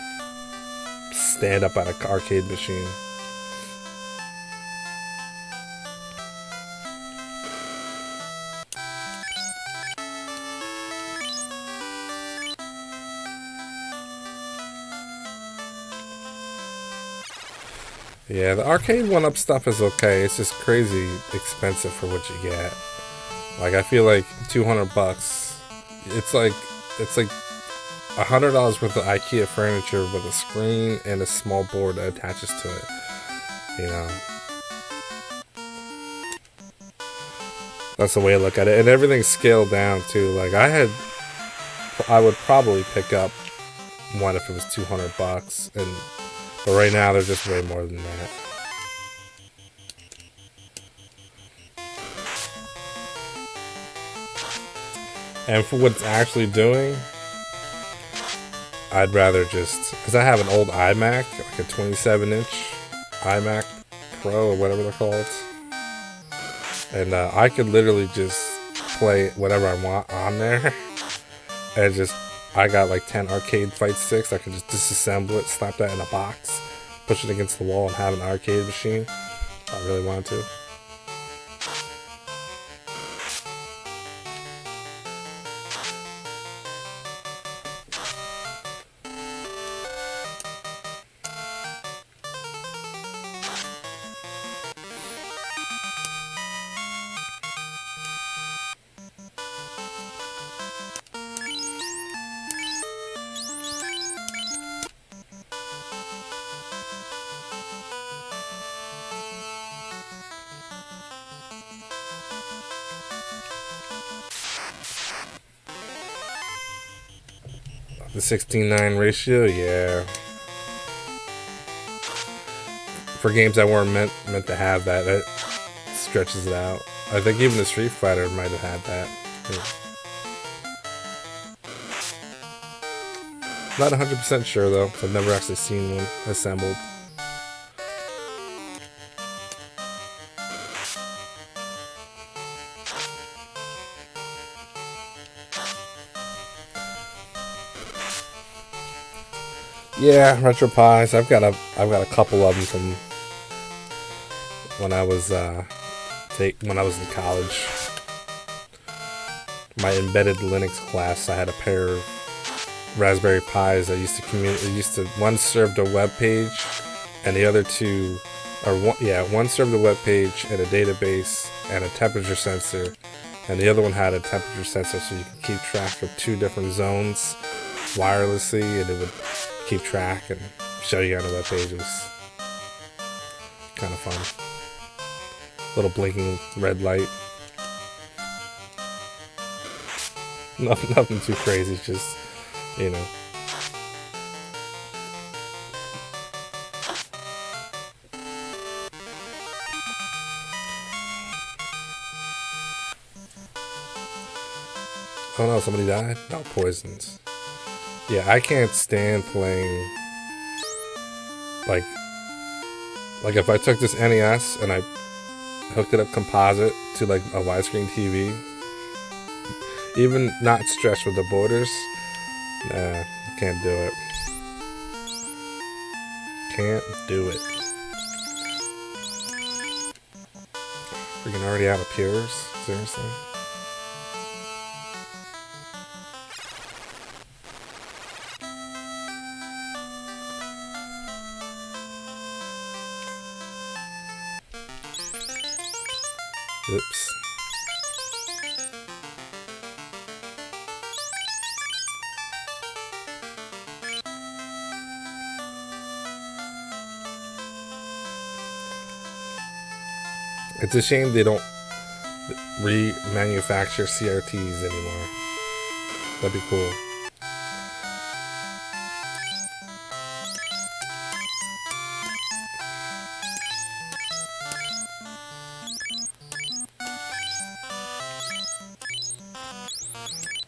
Stand up at an arcade machine. Yeah, the arcade 1-up stuff is okay. It's just crazy expensive for what you get. Like, I feel like $200. It's like $100 worth of IKEA furniture with a screen and a small board that attaches to it. You know, that's the way I look at it, and everything's scaled down too. Like I would probably pick up one if it was $200, but right now they're just way more than that. And for what it's actually doing, I'd rather because I have an old iMac, like a 27-inch iMac Pro or whatever they're called, and I could literally just play whatever I want on there, and I got like 10 arcade fight sticks. I can just disassemble it, slap that in a box, push it against the wall, and have an arcade machine if I really wanted to. The 16:9 ratio, yeah. for games that weren't meant to have that, that stretches it out. I think even the Street Fighter might have had that. Not 100% sure though. I've never actually seen one assembled. Yeah, RetroPies. I've got a couple of them from when I was in college. My embedded Linux class, I had a pair of Raspberry Pis that used to communicate. One served a web page, and the other two, one served a web page and a database and a temperature sensor, and the other one had a temperature sensor, so you could keep track of two different zones wirelessly, and it would keep track and show you on the web page. It was kind of fun. Little blinking red light. Nothing too crazy, just, you know. Oh no, somebody died? No, poisons. Yeah, I can't stand playing, like if I took this NES and I hooked it up composite to like a widescreen TV, even not stretched with the borders, nah, can't do it. Can't do it. Freaking already out of Pures? Seriously? Oops. It's a shame they don't remanufacture CRTs anymore. That'd be cool.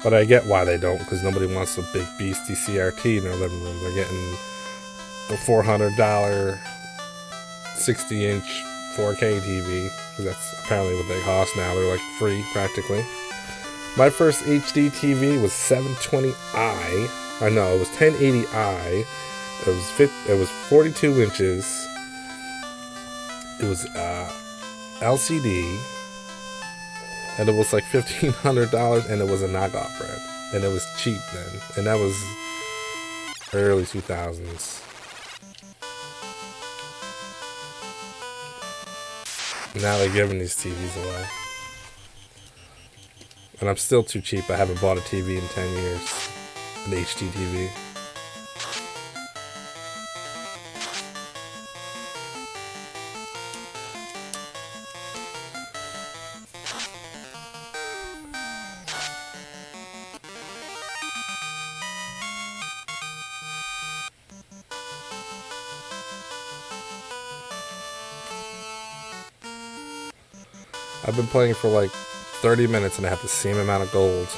But I get why they don't, because nobody wants a big beastie CRT in their living room. They're getting the $400 60-inch 4K TV, because that's apparently what they cost now. They're like free practically. My first HD TV was 720i. I know it was 1080i. It was 42 inches. It was LCD, and it was like $1,500, and it was a knockoff brand, and it was cheap then, and that was early 2000s. Now they're giving these TVs away. And I'm still too cheap. I haven't bought a TV in 10 years. An HD TV. I've been playing for like 30 minutes and I have the same amount of gold.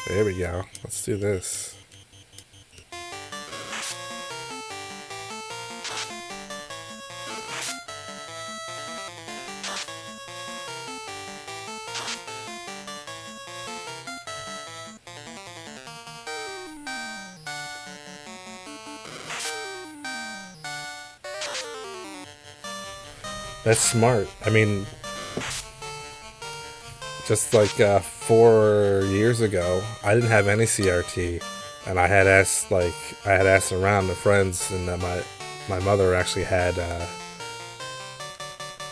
There we go. Let's do this. That's smart. I mean, just like 4 years ago, I didn't have any CRT, and I had asked around the friends, and my mother actually had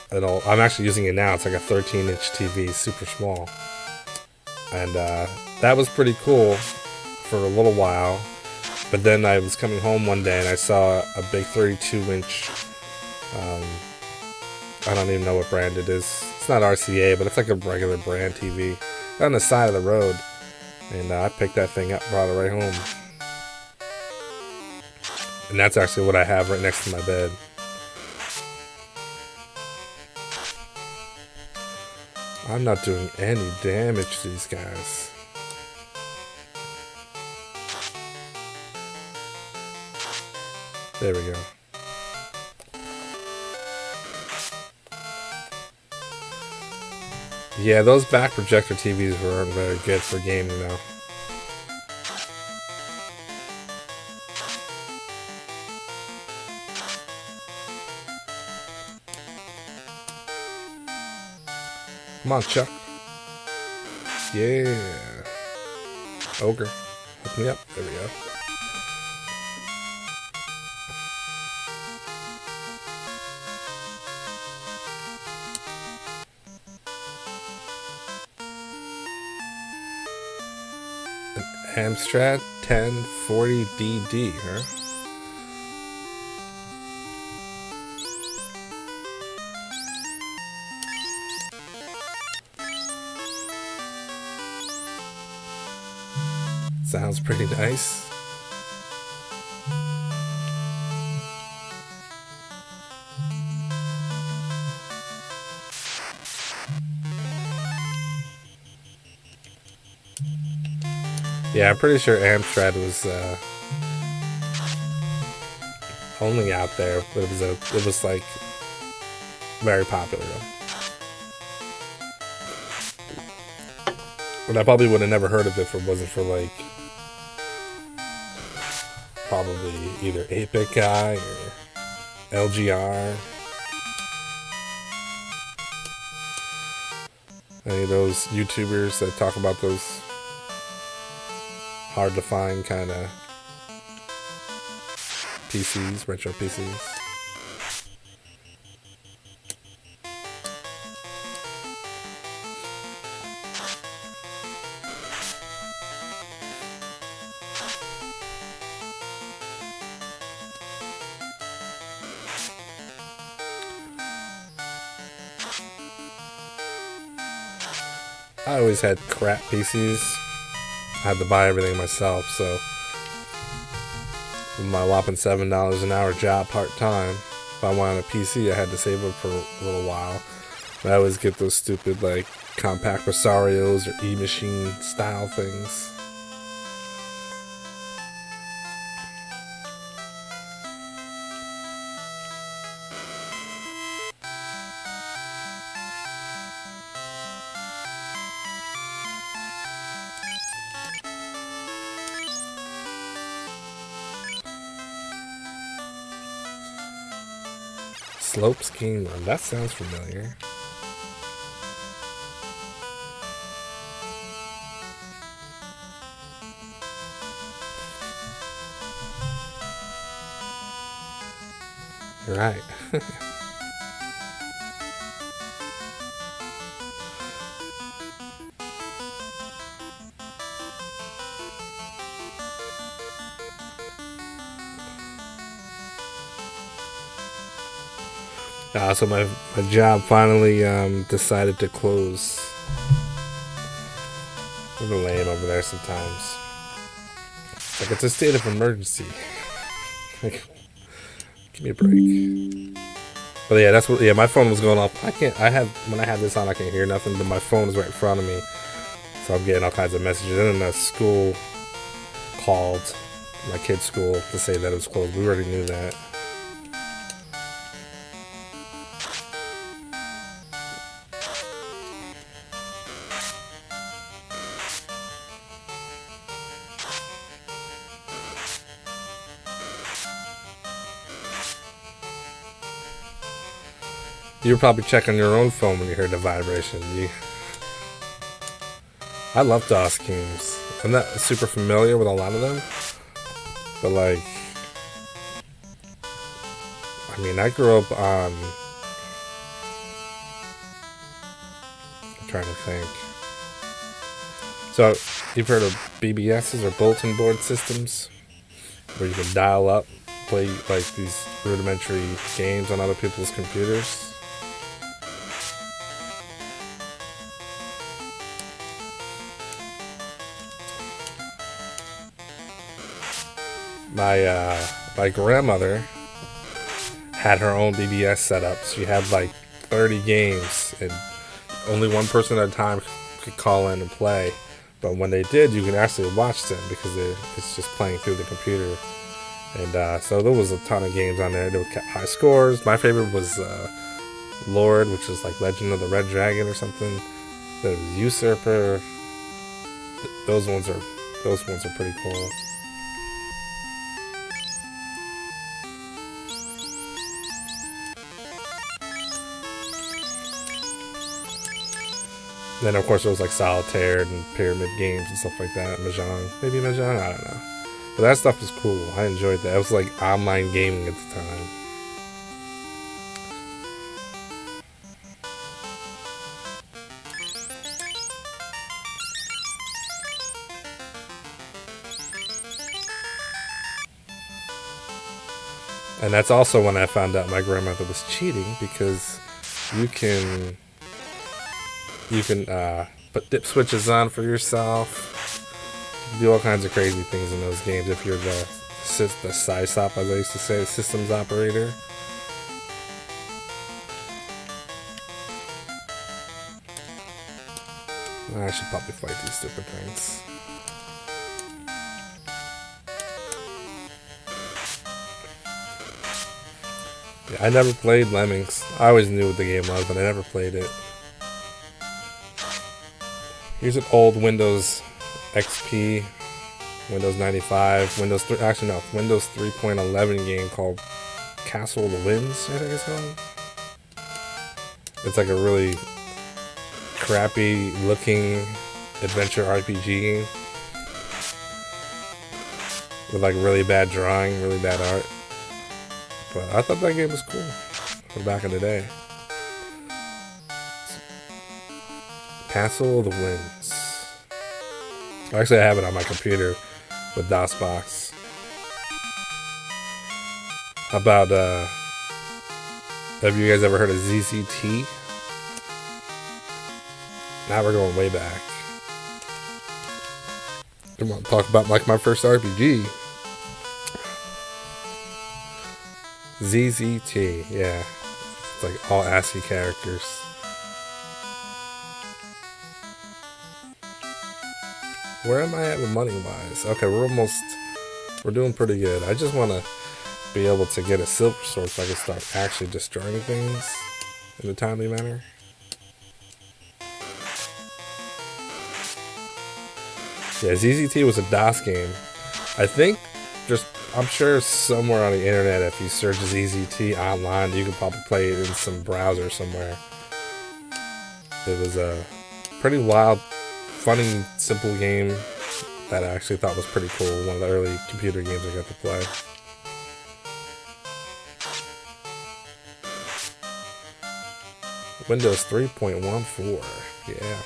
an old. I'm actually using it now. It's like a 13-inch TV, super small, and that was pretty cool for a little while. But then I was coming home one day and I saw a big 32-inch. I don't even know what brand it is. It's not RCA, but it's like a regular brand TV on the side of the road. And I picked that thing up, brought it right home. And that's actually what I have right next to my bed. I'm not doing any damage to these guys. There we go. Yeah, those back projector TVs weren't very good for gaming though. Come on, Chuck. Yeah. Ogre. Hook me up. There we go. An Amstrad 1040DD, huh? Sounds pretty nice. Yeah, I'm pretty sure Amstrad was only out there, but it was like very popular though. And I probably would have never heard of it if it wasn't for like probably either 8-Bit Guy or LGR. Any of those YouTubers that talk about those hard to find kind of PCs, retro PCs. I always had crap PCs. I had to buy everything myself, so with my whopping $7 an hour job part-time, if I wanted a PC, I had to save up for a little while. And I always get those stupid, like, compact Rosarios or E-Machine style things. Slopes Kingdom. That sounds familiar. Right. So my job finally decided to close. I've been laying over there sometimes. Like, it's a state of emergency. Like, give me a break. But yeah, that's what. Yeah, my phone was going off. When I have this on, I can't hear nothing. But my phone is right in front of me, so I'm getting all kinds of messages. And then the school called, my kid's school, to say that it was closed. We already knew that. You were probably checking your own phone when you heard the vibration. I love DOS games. I'm not super familiar with a lot of them, but like, I mean, I grew up on. I'm trying to think. So, you've heard of BBSs or bulletin board systems, where you can dial up, play like these rudimentary games on other people's computers. My my grandmother had her own BBS setup. She had like 30 games, and only one person at a time could call in and play. But when they did, you could actually watch them because it's just playing through the computer. And so there was a ton of games on there. They kept high scores. My favorite was Lord, which is like Legend of the Red Dragon or something. There was Usurper. Those ones are pretty cool. Then of course there was like Solitaire and Pyramid games and stuff like that. Mahjong, maybe Mahjong, I don't know. But that stuff was cool. I enjoyed that. It was like online gaming at the time. And that's also when I found out my grandmother was cheating, because you can put dip switches on for yourself. You can do all kinds of crazy things in those games if you're the SysOp, as I used to say, the systems operator. I should probably fight these stupid things. Yeah, I never played Lemmings. I always knew what the game was, but I never played it. Here's an old Windows XP, Windows 95, Windows 3.11 game called Castle of the Winds, I think it's called. It's like a really crappy looking adventure RPG game with like really bad drawing, really bad art. But I thought that game was cool from back in the day. Castle of the Winds. Actually, I have it on my computer with DOSBox. How about, have you guys ever heard of ZZT? Now we're going way back. Come on, talk about like my first RPG. ZZT, yeah. It's like all ASCII characters. Where am I at with money-wise? Okay, we're doing pretty good. I just want to be able to get a silver sword so I can start actually destroying things in a timely manner. Yeah, ZZT was a DOS game. I think, I'm sure somewhere on the internet, if you search ZZT online, you can probably play it in some browser somewhere. It was a pretty wild, funny, simple game that I actually thought was pretty cool. One of the early computer games I got to play. Windows 3.14, yeah.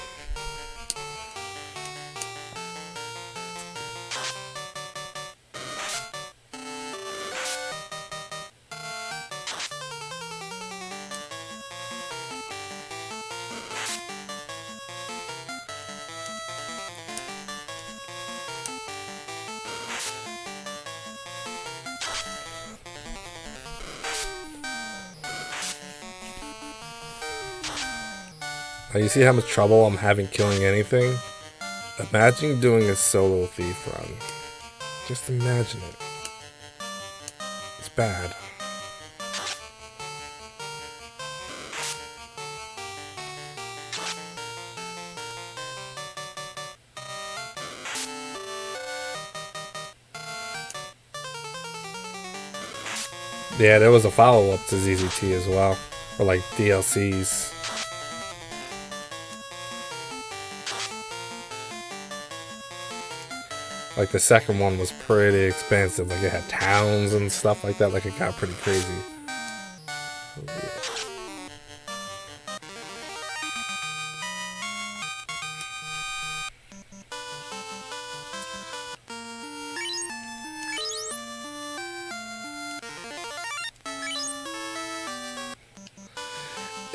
Now you see how much trouble I'm having killing anything? Imagine doing a solo thief run. Just imagine it. It's bad. Yeah, there was a follow-up to ZZT as well. Or like DLCs. Like the second one was pretty expensive. Like it had towns and stuff like that. Like it got pretty crazy.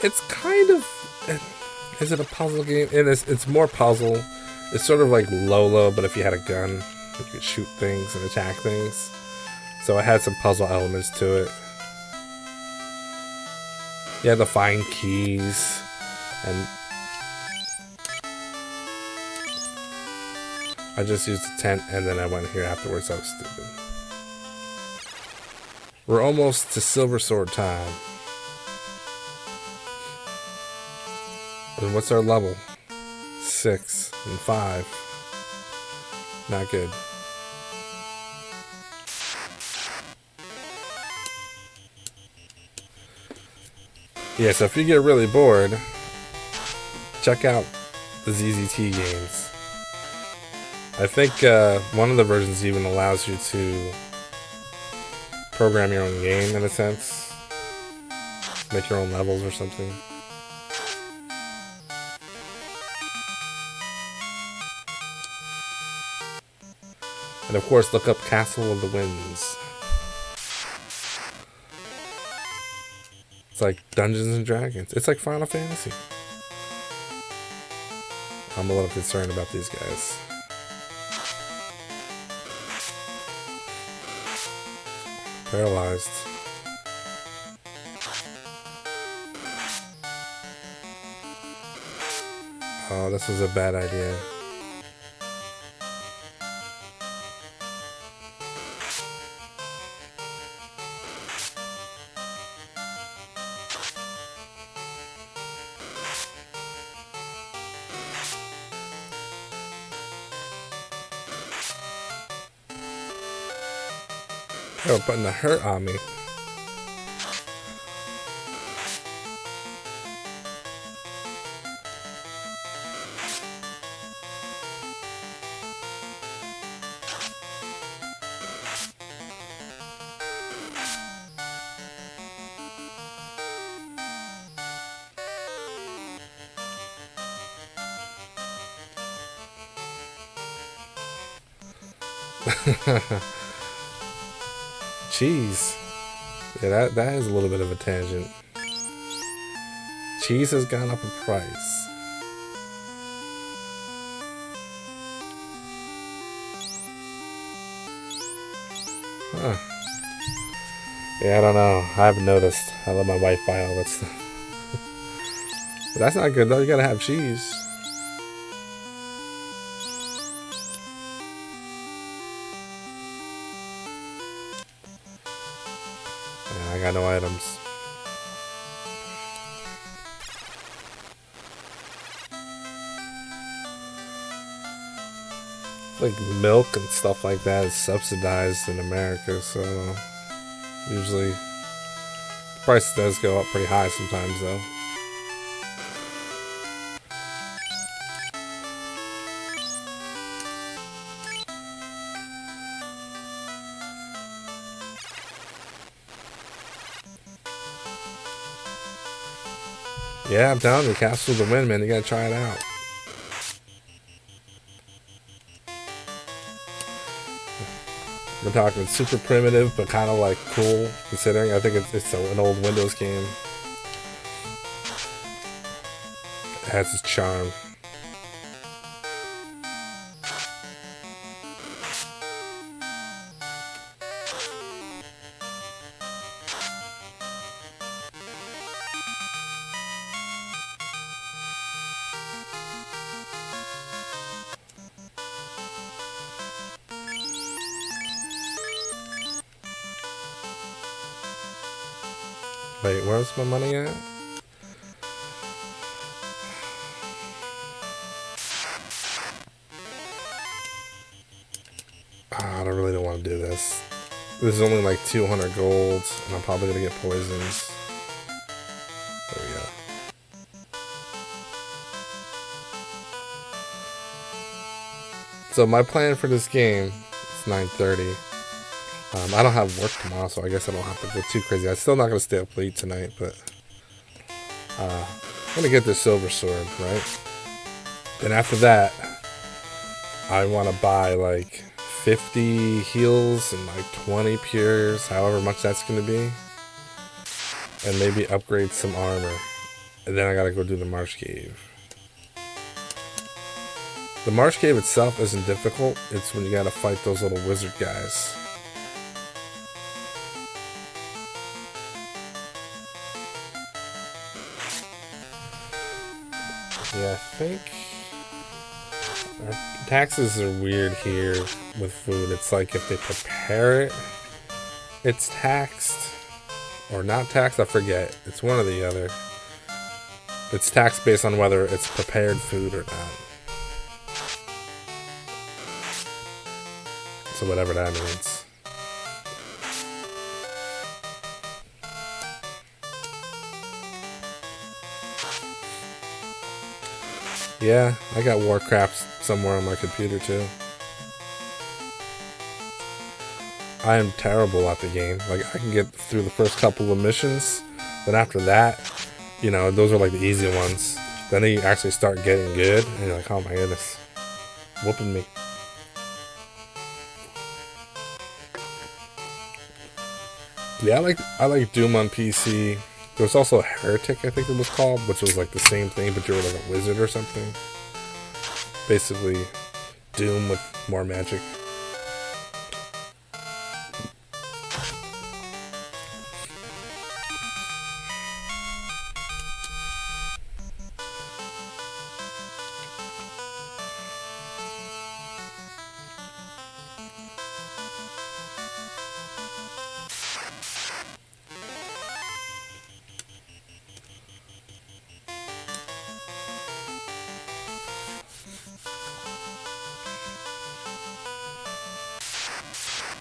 It's kind of, is it a puzzle game? It's more puzzle. It's sort of like Lolo, but if you had a gun, you could shoot things and attack things. So it had some puzzle elements to it. You had to find keys, and I just used the tent, and then I went here afterwards. I was stupid. We're almost to Silver Sword time. And what's our level? 6 and 5. Not good. Yeah, so if you get really bored, check out the ZZT games. I think one of the versions even allows you to program your own game in a sense. Make your own levels or something. And of course, look up Castle of the Winds. It's like Dungeons and Dragons. It's like Final Fantasy. I'm a little concerned about these guys. Paralyzed. Oh, this was a bad idea. They were putting the hurt on me. Cheese. Yeah, that is a little bit of a tangent. Cheese has gone up in price. Huh. Yeah, I don't know. I haven't noticed. I let my wife buy all that stuff. But that's not good though. You gotta have cheese. I got no items. Like milk and stuff like that is subsidized in America, so usually the price does go up pretty high sometimes though. Yeah, I'm telling you, Castle of the Wind, man, you gotta try it out. We're talking super primitive, but kind of like cool, considering I think it's an old Windows game. It has its charm. Wait, where's my money at? I really don't want to do this. This is only like 200 gold, and I'm probably gonna get poisons. There we go. So my plan for this game is 9:30. I don't have work tomorrow, so I guess I don't have to go too crazy. I'm still not going to stay up late tonight, but I'm going to get this silver sword, right? Then after that, I want to buy like 50 heals and like 20 pures, however much that's going to be. And maybe upgrade some armor. And then I got to go do the Marsh Cave. The Marsh Cave itself isn't difficult. It's when you got to fight those little wizard guys. Yeah, I think taxes are weird here with food. It's like if they prepare it, it's taxed. Or not taxed, I forget. It's one or the other. It's taxed based on whether it's prepared food or not. So whatever that means. Yeah, I got Warcraft somewhere on my computer too. I am terrible at the game. Like, I can get through the first couple of missions, but after that, those are like the easy ones. Then they actually start getting good, and you're like, oh my goodness, whooping me. Yeah, I like Doom on PC. There was also Heretic, I think it was called, which was like the same thing, but you were like a wizard or something. Basically, Doom with more magic.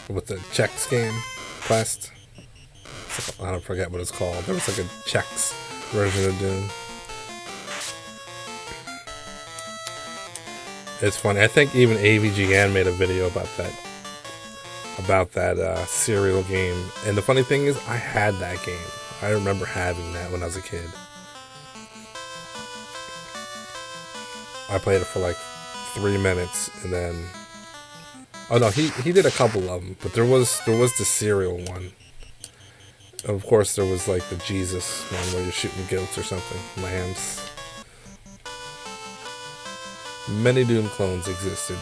With the checks game quest. I don't forget what it's called. There was like a checks version of Doom. It's funny. I think even AVGN made a video about that serial game. And the funny thing is, I had that game. I remember having that when I was a kid. I played it for like 3 minutes, and then oh no, he did a couple of them, but there was the serial one. Of course, there was like the Jesus one where you're shooting goats or something, lambs. Many Doom clones existed.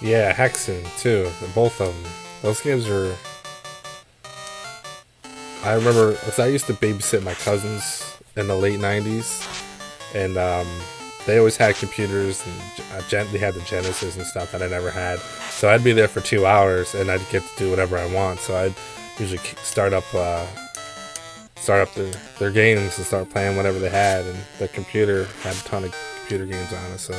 Yeah, Hexen too. Both of them. Those games are. I remember, cause I used to babysit my cousins in the late '90s, and they always had computers, and they had the Genesis and stuff that I never had. So I'd be there for 2 hours, and I'd get to do whatever I want. So I'd usually start up their games and start playing whatever they had, and the computer had a ton of computer games on it. So.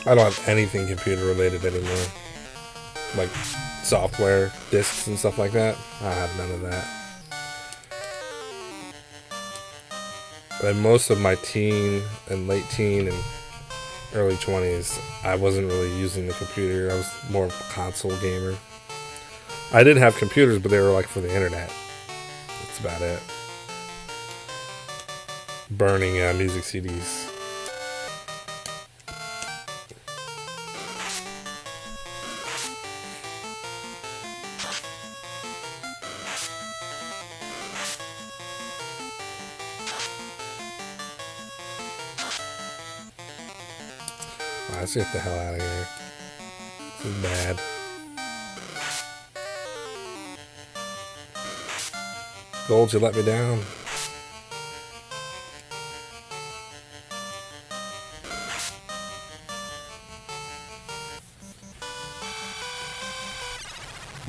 I don't have anything computer related anymore. Like software, discs, and stuff like that. I have none of that. But most of my teen and late teen and early 20s, I wasn't really using the computer. I was more of a console gamer. I did have computers, but they were like for the internet. That's about it. Burning music CDs. Let's get the hell out of here. This is bad. Gold, you let me down.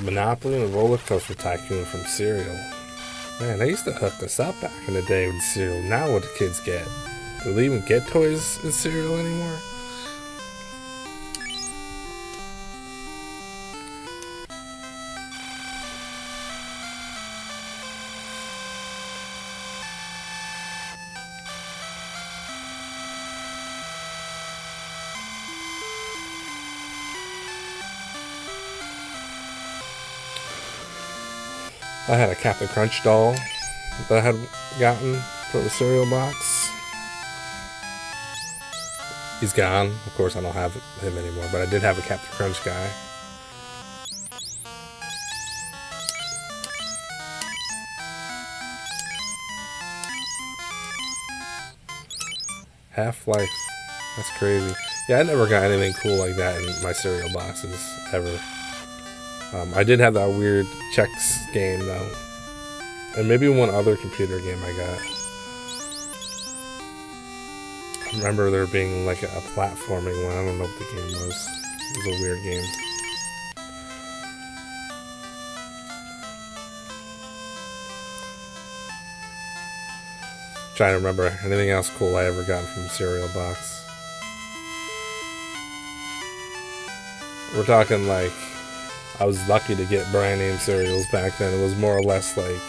Monopoly and Roller Coaster Tycoon from cereal. Man, they used to hook us up back in the day with cereal. Now what do kids get? Do they even get toys in cereal anymore? I had a Captain Crunch doll that I had gotten from the cereal box. He's gone. Of course, I don't have him anymore, but I did have a Captain Crunch guy. Half-Life. That's crazy. Yeah, I never got anything cool like that in my cereal boxes, ever. I did have that weird checks game, though. And maybe one other computer game I got. I remember there being like a platforming one. I don't know what the game was. It was a weird game. Trying to remember anything else cool I ever got from a cereal box. We're talking like I was lucky to get brand name cereals back then. It was more or less like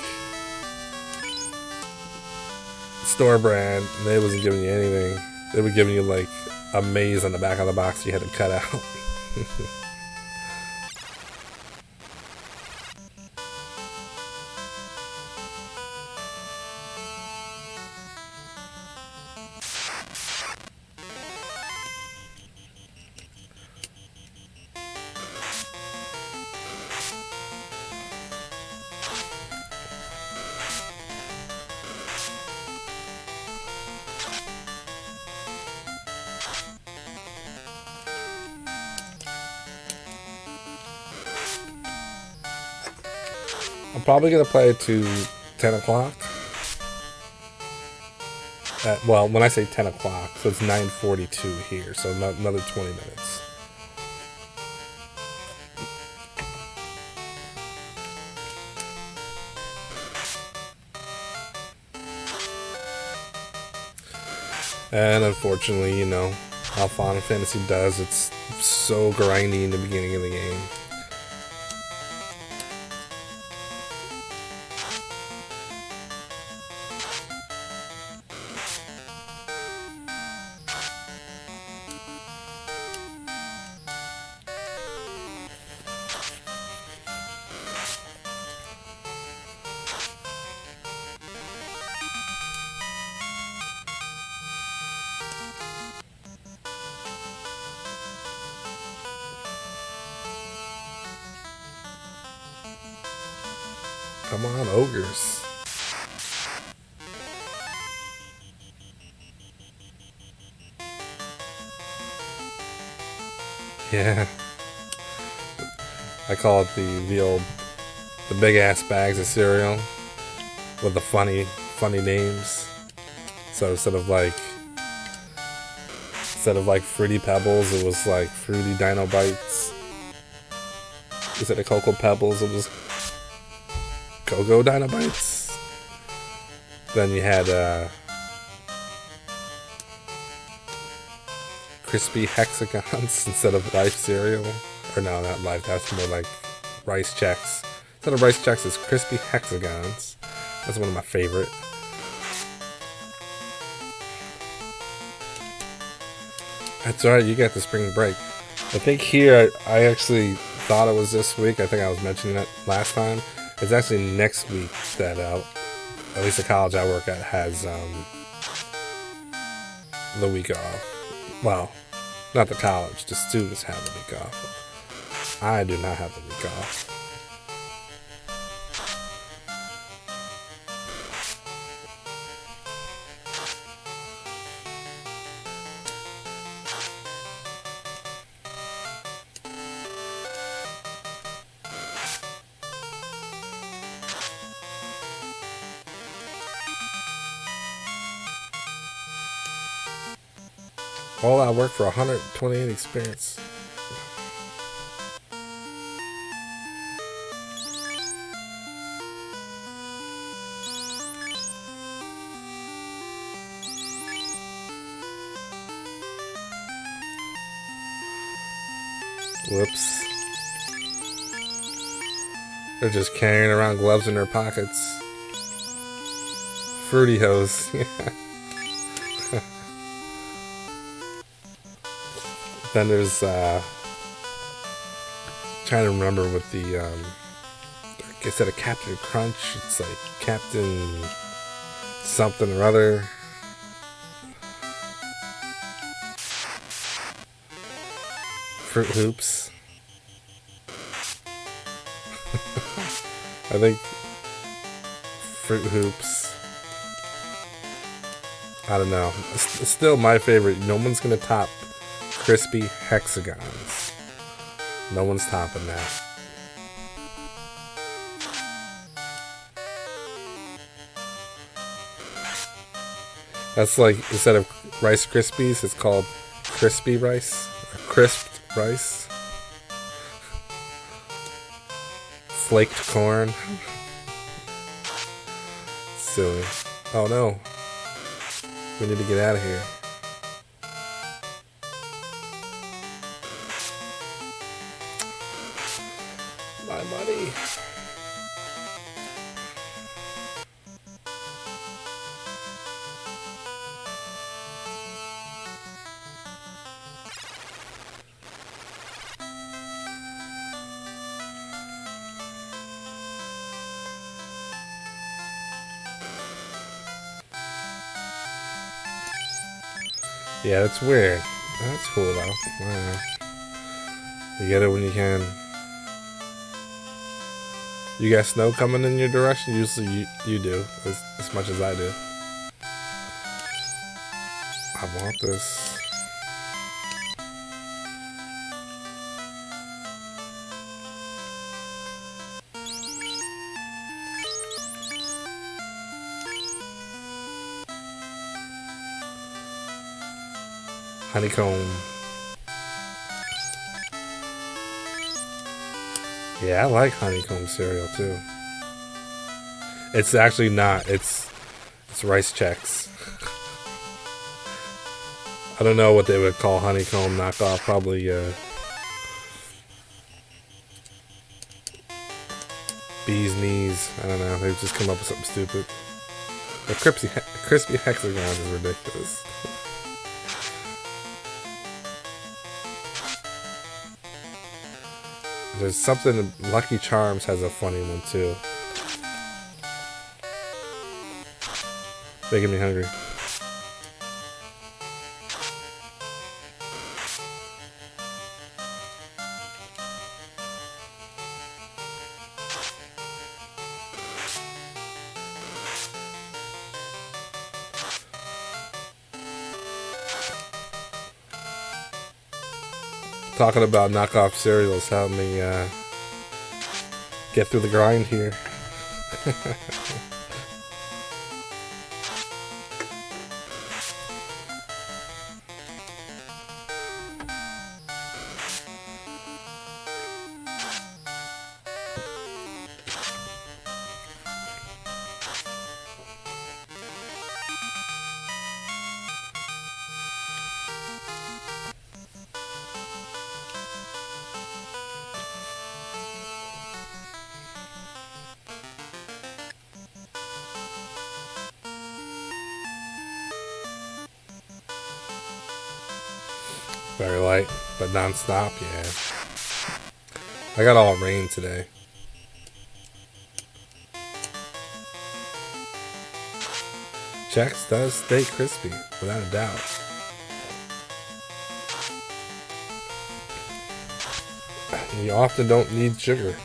store brand. They wasn't giving you anything. They were giving you like a maze on the back of the box you had to cut out. I'm probably going to play it to 10 o'clock. Well, when I say 10 o'clock, so it's 9:42 here, so another 20 minutes. And unfortunately, you know, how Final Fantasy does, it's so grindy in the beginning of the game. Come on, ogres. Yeah. I call it the big ass bags of cereal with the funny names. So instead of like Fruity Pebbles, it was like Fruity Dino Bites. Instead of Cocoa Pebbles, it was Go-Go Dino Bites. Then you had Crispy Hexagons instead of Life cereal. Or no, not Life, that's more like Rice Chex. Instead of Rice Chex, it's Crispy Hexagons. That's one of my favorite. That's right, you got the spring break. I think here, I actually thought it was this week. I think I was mentioning it last time. It's actually next week that, at least the college I work at has the week off. Well, not the college, the students have the week off. I do not have the week off. All that work for 128 experience. Whoops. They're just carrying around gloves in their pockets. Fruity hose. Then there's trying to remember what the instead of Captain Crunch, it's like Captain something or other. Fruit Hoops. I think Fruit Hoops. I don't know. It's still my favorite. No one's gonna top crispy hexagons. No one's topping that. That's like, instead of Rice Krispies, it's called crispy rice. Or crisped rice. Flaked corn. Silly. Oh no. We need to get out of here. My money. Yeah, that's weird. That's cool though. Wow. You get it when you can. You got snow coming in your direction? Usually you do, as much as I do. I want this. Honeycomb. Yeah, I like honeycomb cereal too. It's actually not. It's Rice Chex. I don't know what they would call honeycomb knockoff. Probably bee's knees. I don't know. They've just come up with something stupid. The crispy hexagons is ridiculous. There's something, Lucky Charms has a funny one too. Making me hungry. Talking about knockoff cereals, help me get through the grind here. Very light, but non-stop, yeah. I got all rain today. Chex does stay crispy, without a doubt. You often don't need sugar.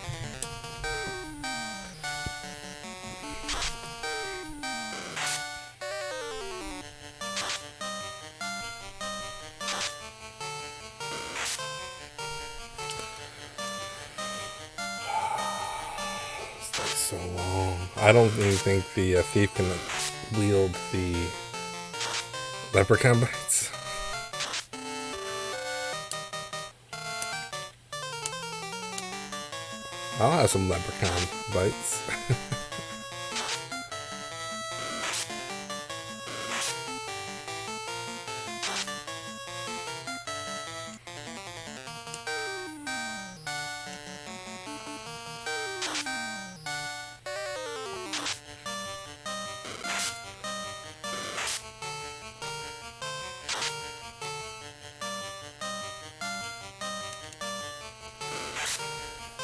So long. I don't even think the thief can wield the leprechaun bites. I'll have some leprechaun bites.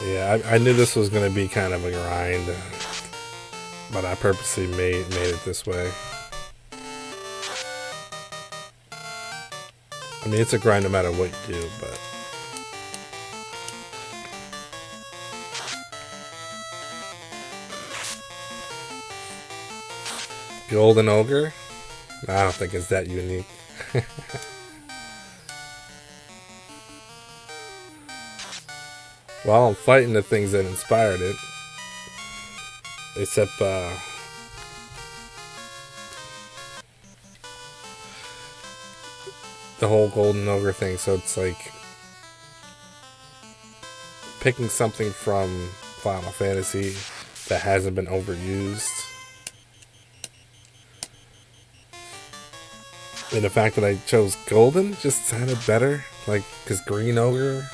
Yeah, I knew this was going to be kind of a grind, but I purposely made it this way. I mean, it's a grind no matter what you do, but Golden Ogre? I don't think it's that unique. Well, I'm fighting the things that inspired it. Except, the whole Golden Ogre thing, so it's like picking something from Final Fantasy that hasn't been overused. And the fact that I chose Golden just sounded better. Like, because Green Ogre,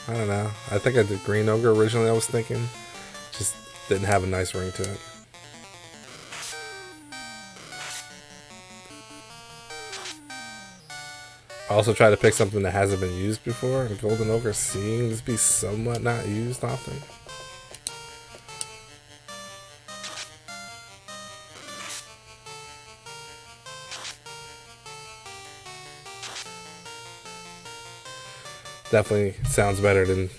I don't know. I think I did Green Ogre originally, I was thinking. Just didn't have a nice ring to it. I also tried to pick something that hasn't been used before, and Golden Ogre seems to be somewhat not used often. Definitely sounds better than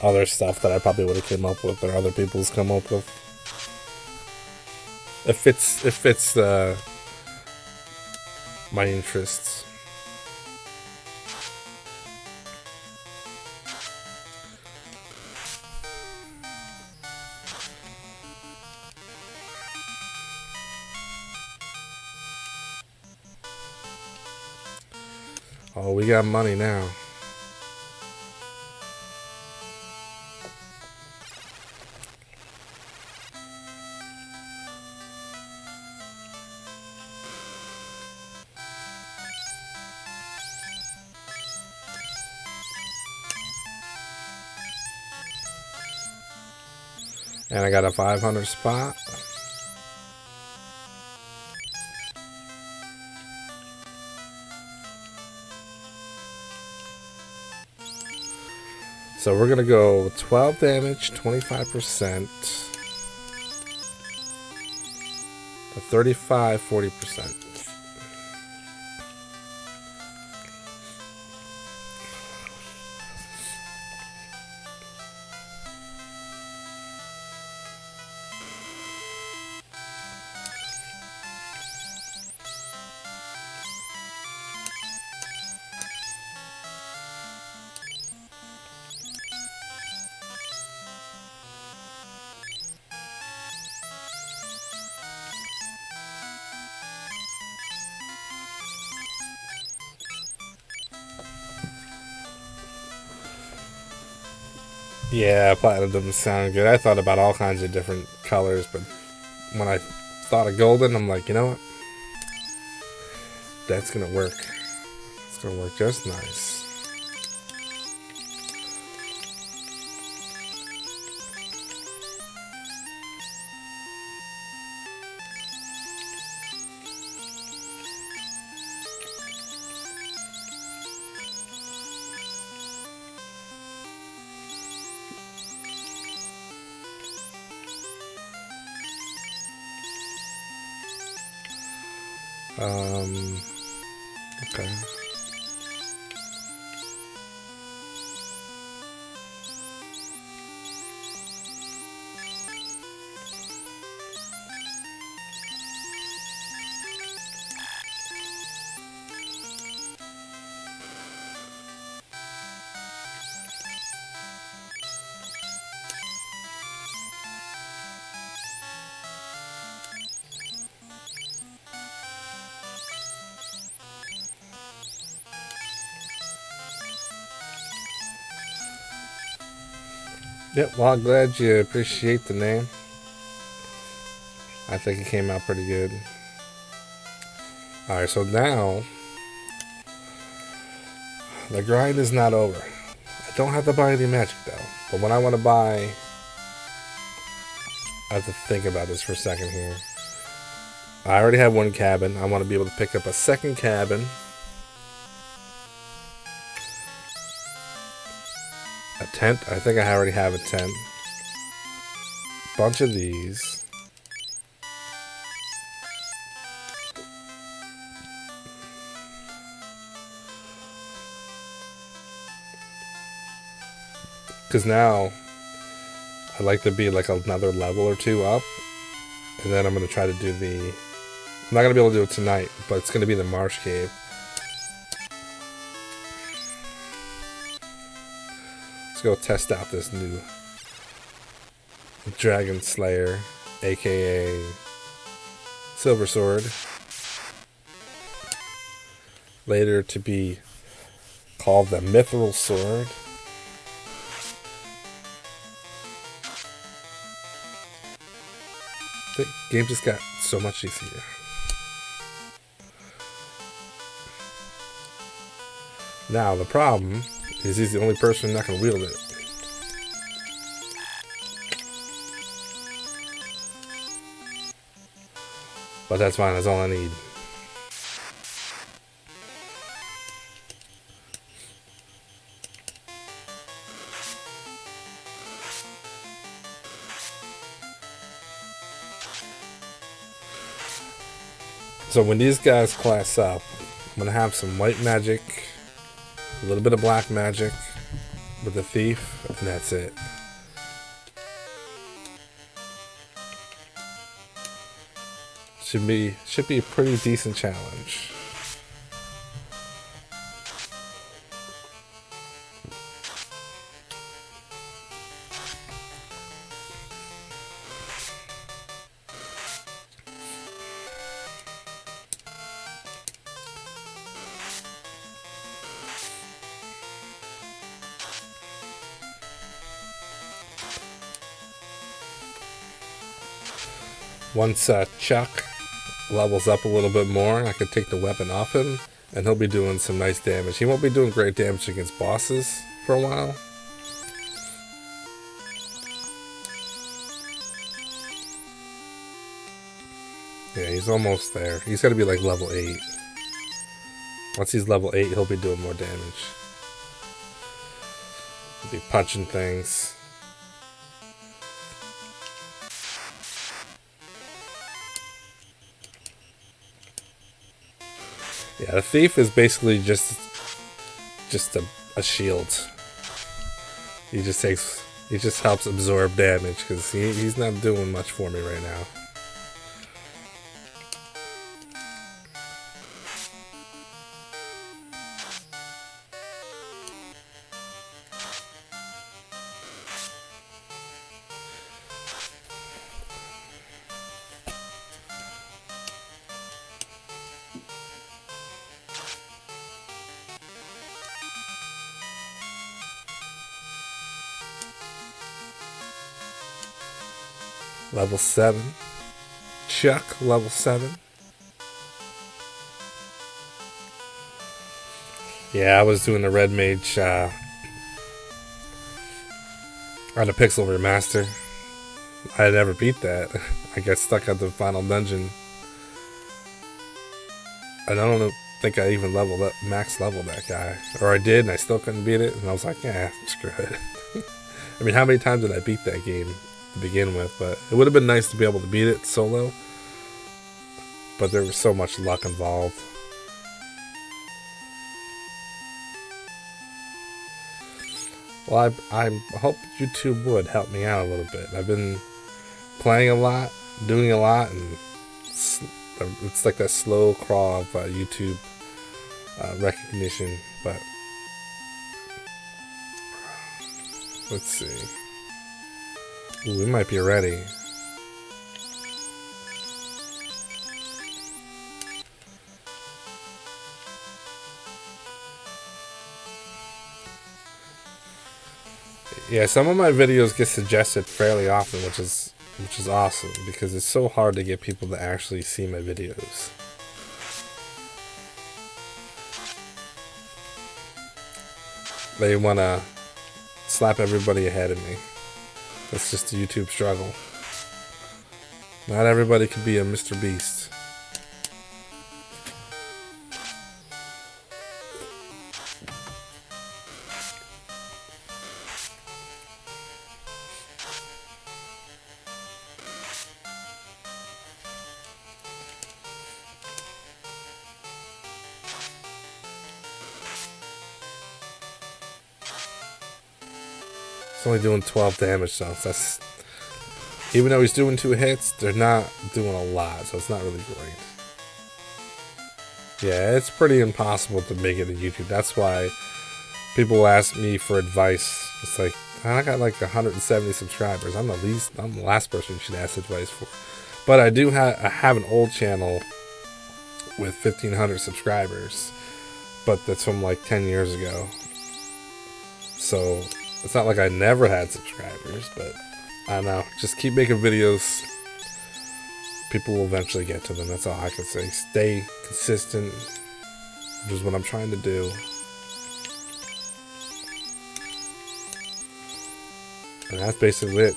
other stuff that I probably would have came up with, or other people's come up with. It fits my interests. Oh, we got money now. And I got a 500 spot. So we're going to go 12 damage, 25%, to 35, 40%. Yeah, platinum doesn't sound good. I thought about all kinds of different colors, but when I thought of golden, I'm like, you know what? That's gonna work. It's gonna work just nice. Okay. Yep, well, I'm glad you appreciate the name. I think it came out pretty good. Alright, so now the grind is not over. I don't have to buy any magic though. But when I want to buy, I have to think about this for a second here. I already have one cabin. I want to be able to pick up a second cabin. A tent. I think I already have a tent. Bunch of these. Because now I'd like to be like another level or two up. And then I'm going to try to do the... I'm not going to be able to do it tonight, but it's going to be the Marsh Cave. Let's go test out this new Dragon Slayer, aka Silver Sword. Later to be called the Mithril Sword. The game just got so much easier. Now the problem is he's the only person that can wield it. But that's fine, that's all I need. So when these guys class up, I'm going to have some white magic, a little bit of black magic with the thief, and that's it. Should be a pretty decent challenge. Once Chuck levels up a little bit more, I can take the weapon off him, and he'll be doing some nice damage. He won't be doing great damage against bosses for a while. Yeah, he's almost there. He's got to be like level 8. Once he's level 8, he'll be doing more damage. He'll be punching things. Yeah, the thief is basically just a shield. He just helps absorb damage because he's not doing much for me right now. Level 7. Chuck, level 7. Yeah, I was doing the Red Mage on a Pixel Remaster. I never beat that. I got stuck at the final dungeon. And I don't think I even leveled up, max leveled that guy. Or I did, and I still couldn't beat it. And I was like, yeah, screw it. I mean, how many times did I beat that game to begin with? But it would have been nice to be able to beat it solo. But there was so much luck involved. Well, I hope YouTube would help me out a little bit. I've been playing a lot, doing a lot, and it's like that slow crawl of YouTube recognition. But let's see. Ooh, we might be ready. Yeah, some of my videos get suggested fairly often, which is awesome because it's so hard to get people to actually see my videos. They want to slap everybody ahead of me. That's just the YouTube struggle. Not everybody can be a Mr. Beast. It's only doing 12 damage though. So that's, even though he's doing 2 hits, they're not doing a lot, so it's not really great. Yeah, it's pretty impossible to make it in YouTube. That's why people ask me for advice. It's like, I got like 170 subscribers. I'm the last person you should ask advice for. But I do have an old channel with 1,500 subscribers, but that's from like 10 years ago. So it's not like I never had subscribers, but I don't know. Just keep making videos. People will eventually get to them. That's all I can say. Stay consistent, which is what I'm trying to do. And that's basically it.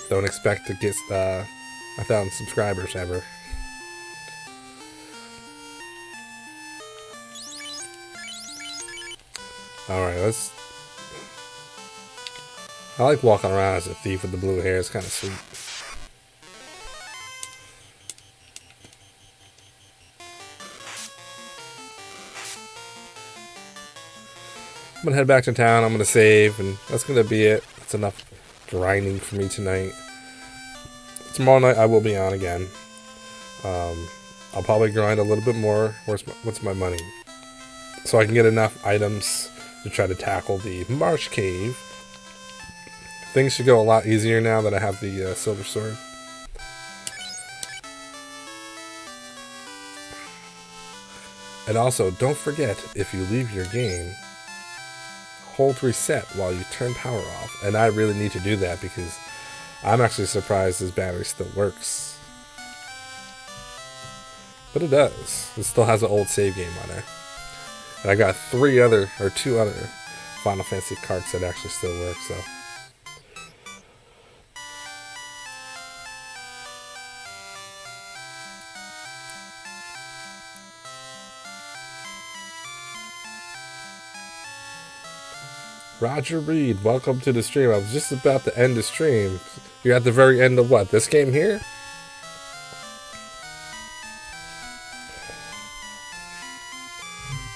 Don't expect to get 1,000 subscribers ever. Alright, I like walking around as a thief with the blue hair. It's kind of sweet. I'm gonna head back to town. I'm gonna save, and that's gonna be it. That's enough grinding for me tonight. Tomorrow night I will be on again. I'll probably grind a little bit more. What's my money? So I can get enough items to try to tackle the Marsh Cave. Things should go a lot easier now that I have the silver sword. And also, don't forget, if you leave your game, hold reset while you turn power off. And I really need to do that because I'm actually surprised this battery still works. But it does. It still has an old save game on there. And I got 2 other Final Fantasy carts that actually still work, so. Roger Reed, welcome to the stream. I was just about to end the stream. You're at the very end of what? This game here?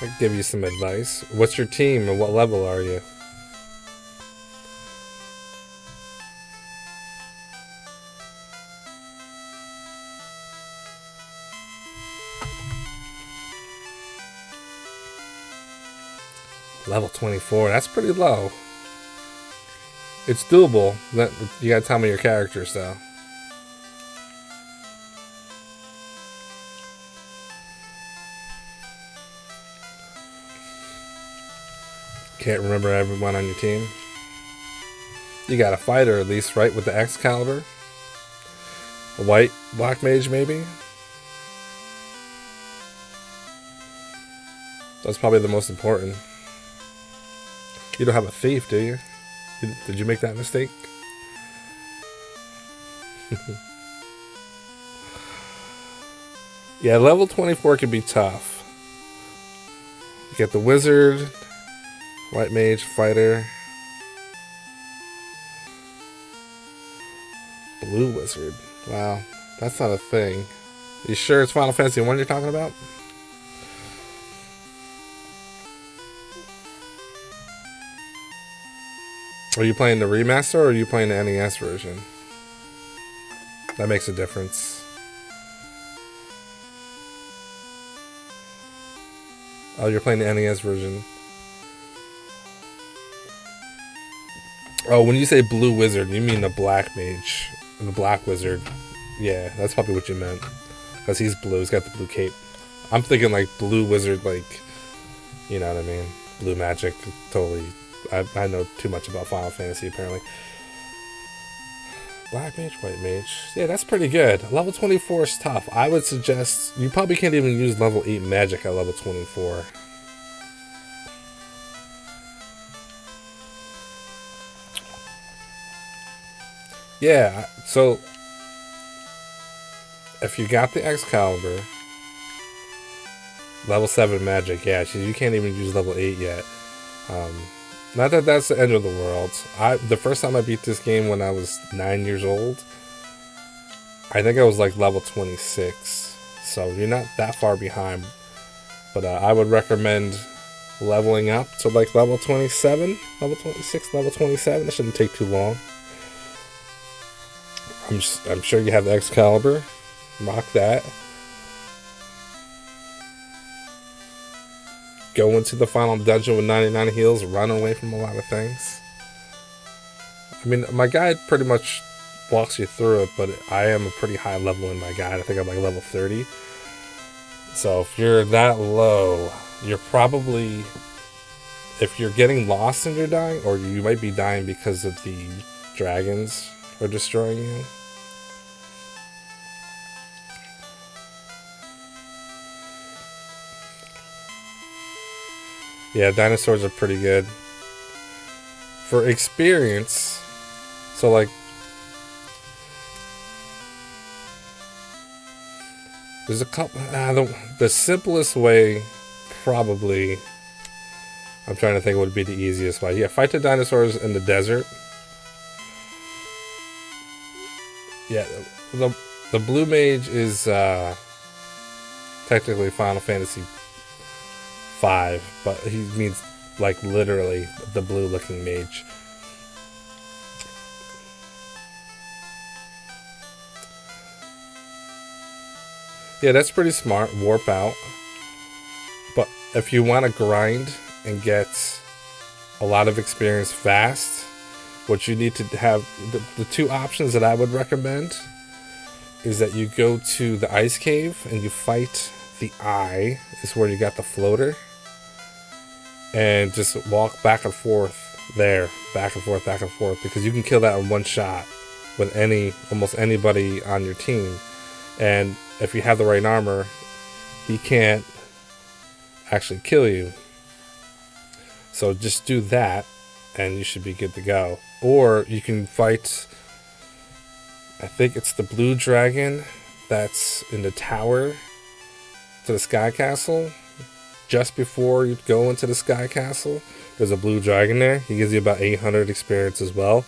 I'll give you some advice. What's your team and what level are you? Level 24, that's pretty low. It's doable. You gotta tell me your characters though. Can't remember everyone on your team. You got a fighter at least, right? With the Excalibur? A white black mage maybe? That's probably the most important. You don't have a thief, do you? Did you make that mistake? Yeah, level 24 can be tough. You get the wizard, white mage, fighter, blue wizard. Wow, that's not a thing. You sure it's Final Fantasy 1 you're talking about? Are you playing the remaster or are you playing the NES version? That makes a difference. Oh, you're playing the NES version. Oh, when you say blue wizard, you mean the black mage. The black wizard. Yeah, that's probably what you meant. Because he's blue, he's got the blue cape. I'm thinking like blue wizard, like, you know what I mean? Blue magic, totally I know too much about Final Fantasy, apparently. Black Mage, White Mage. Yeah, that's pretty good. Level 24 is tough. I would suggest... You probably can't even use level 8 magic at level 24. Yeah, so... If you got the Excalibur... Level 7 magic, yeah. You can't even use level 8 yet. Not that that's the end of the world. The first time I beat this game when I was 9 years old... I think I was like level 26, so you're not that far behind. But I would recommend leveling up to like level 27, level 26, level 27. It shouldn't take too long. I'm sure you have the Excalibur. Rock that. Go into the final dungeon with 99 heals. Run away from a lot of things. I mean, my guide pretty much walks you through it, but I am a pretty high level in my guide. I think I'm like level 30. So if you're that low, you're probably, if you're getting lost and you're dying, or you might be dying because of the dragons are destroying you. Yeah, dinosaurs are pretty good. For experience, so like, there's a couple... the simplest way, probably... I'm trying to think what would be the easiest way. Yeah, fight the dinosaurs in the desert. Yeah, the blue mage is technically Final Fantasy 5, but he means like literally the blue looking mage. Yeah, that's pretty smart. Warp out. But if you want to grind and get a lot of experience fast, what you need to have, the two options that I would recommend is that you go to the ice cave and you fight the eye, is where you got the floater, and just walk back and forth there, back and forth, because you can kill that in one shot with almost anybody on your team. And if you have the right armor, he can't actually kill you. So just do that, and you should be good to go. Or you can fight, I think it's the blue dragon that's in the tower to the Sky Castle. Just before you go into the Sky Castle, there's a blue dragon there. He gives you about 800 experience as well.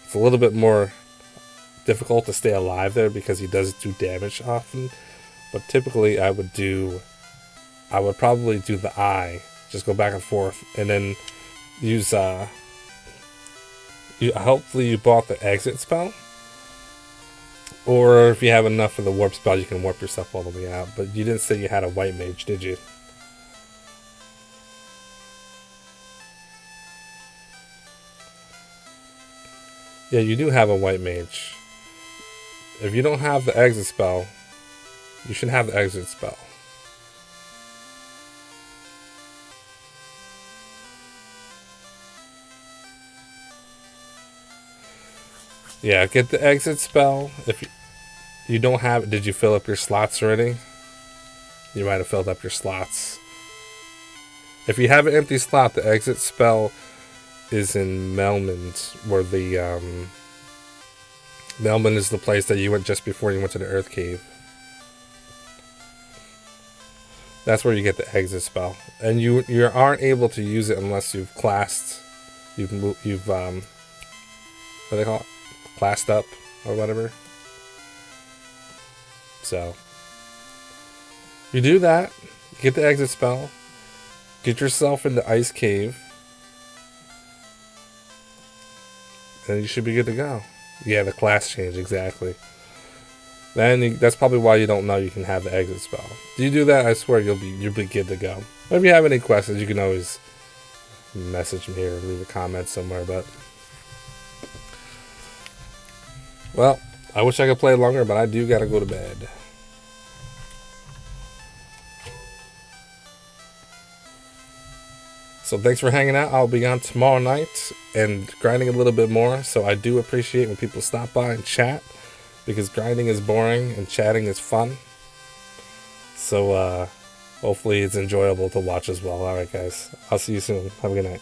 It's a little bit more difficult to stay alive there because he does do damage often. But typically I would probably do the eye. Just go back and forth, and then use hopefully you bought the exit spell. Or if you have enough for the warp spell, you can warp yourself all the way out. But you didn't say you had a white mage, did you? Yeah, you do have a white mage. If you don't have the exit spell, you should have the exit spell. Yeah, get the exit spell. If you don't have it, did you fill up your slots already? You might have filled up your slots. If you have an empty slot, the exit spell is in Melmond, where the Melmond is the place that you went just before you went to the Earth Cave. That's where you get the exit spell, and you aren't able to use it unless you've classed, you've what do they call it? Classed up or whatever. So you do that, get the exit spell, get yourself in the ice cave, and you should be good to go. Yeah, the class change, exactly. Then that's probably why you don't know you can have the exit spell. Do you do that? I swear you'll be good to go. If you have any questions, you can always message me or leave a comment somewhere. But well, I wish I could play longer, but I do gotta go to bed. So thanks for hanging out. I'll be on tomorrow night and grinding a little bit more. So I do appreciate when people stop by and chat, because grinding is boring and chatting is fun. So hopefully it's enjoyable to watch as well. All right, guys. I'll see you soon. Have a good night.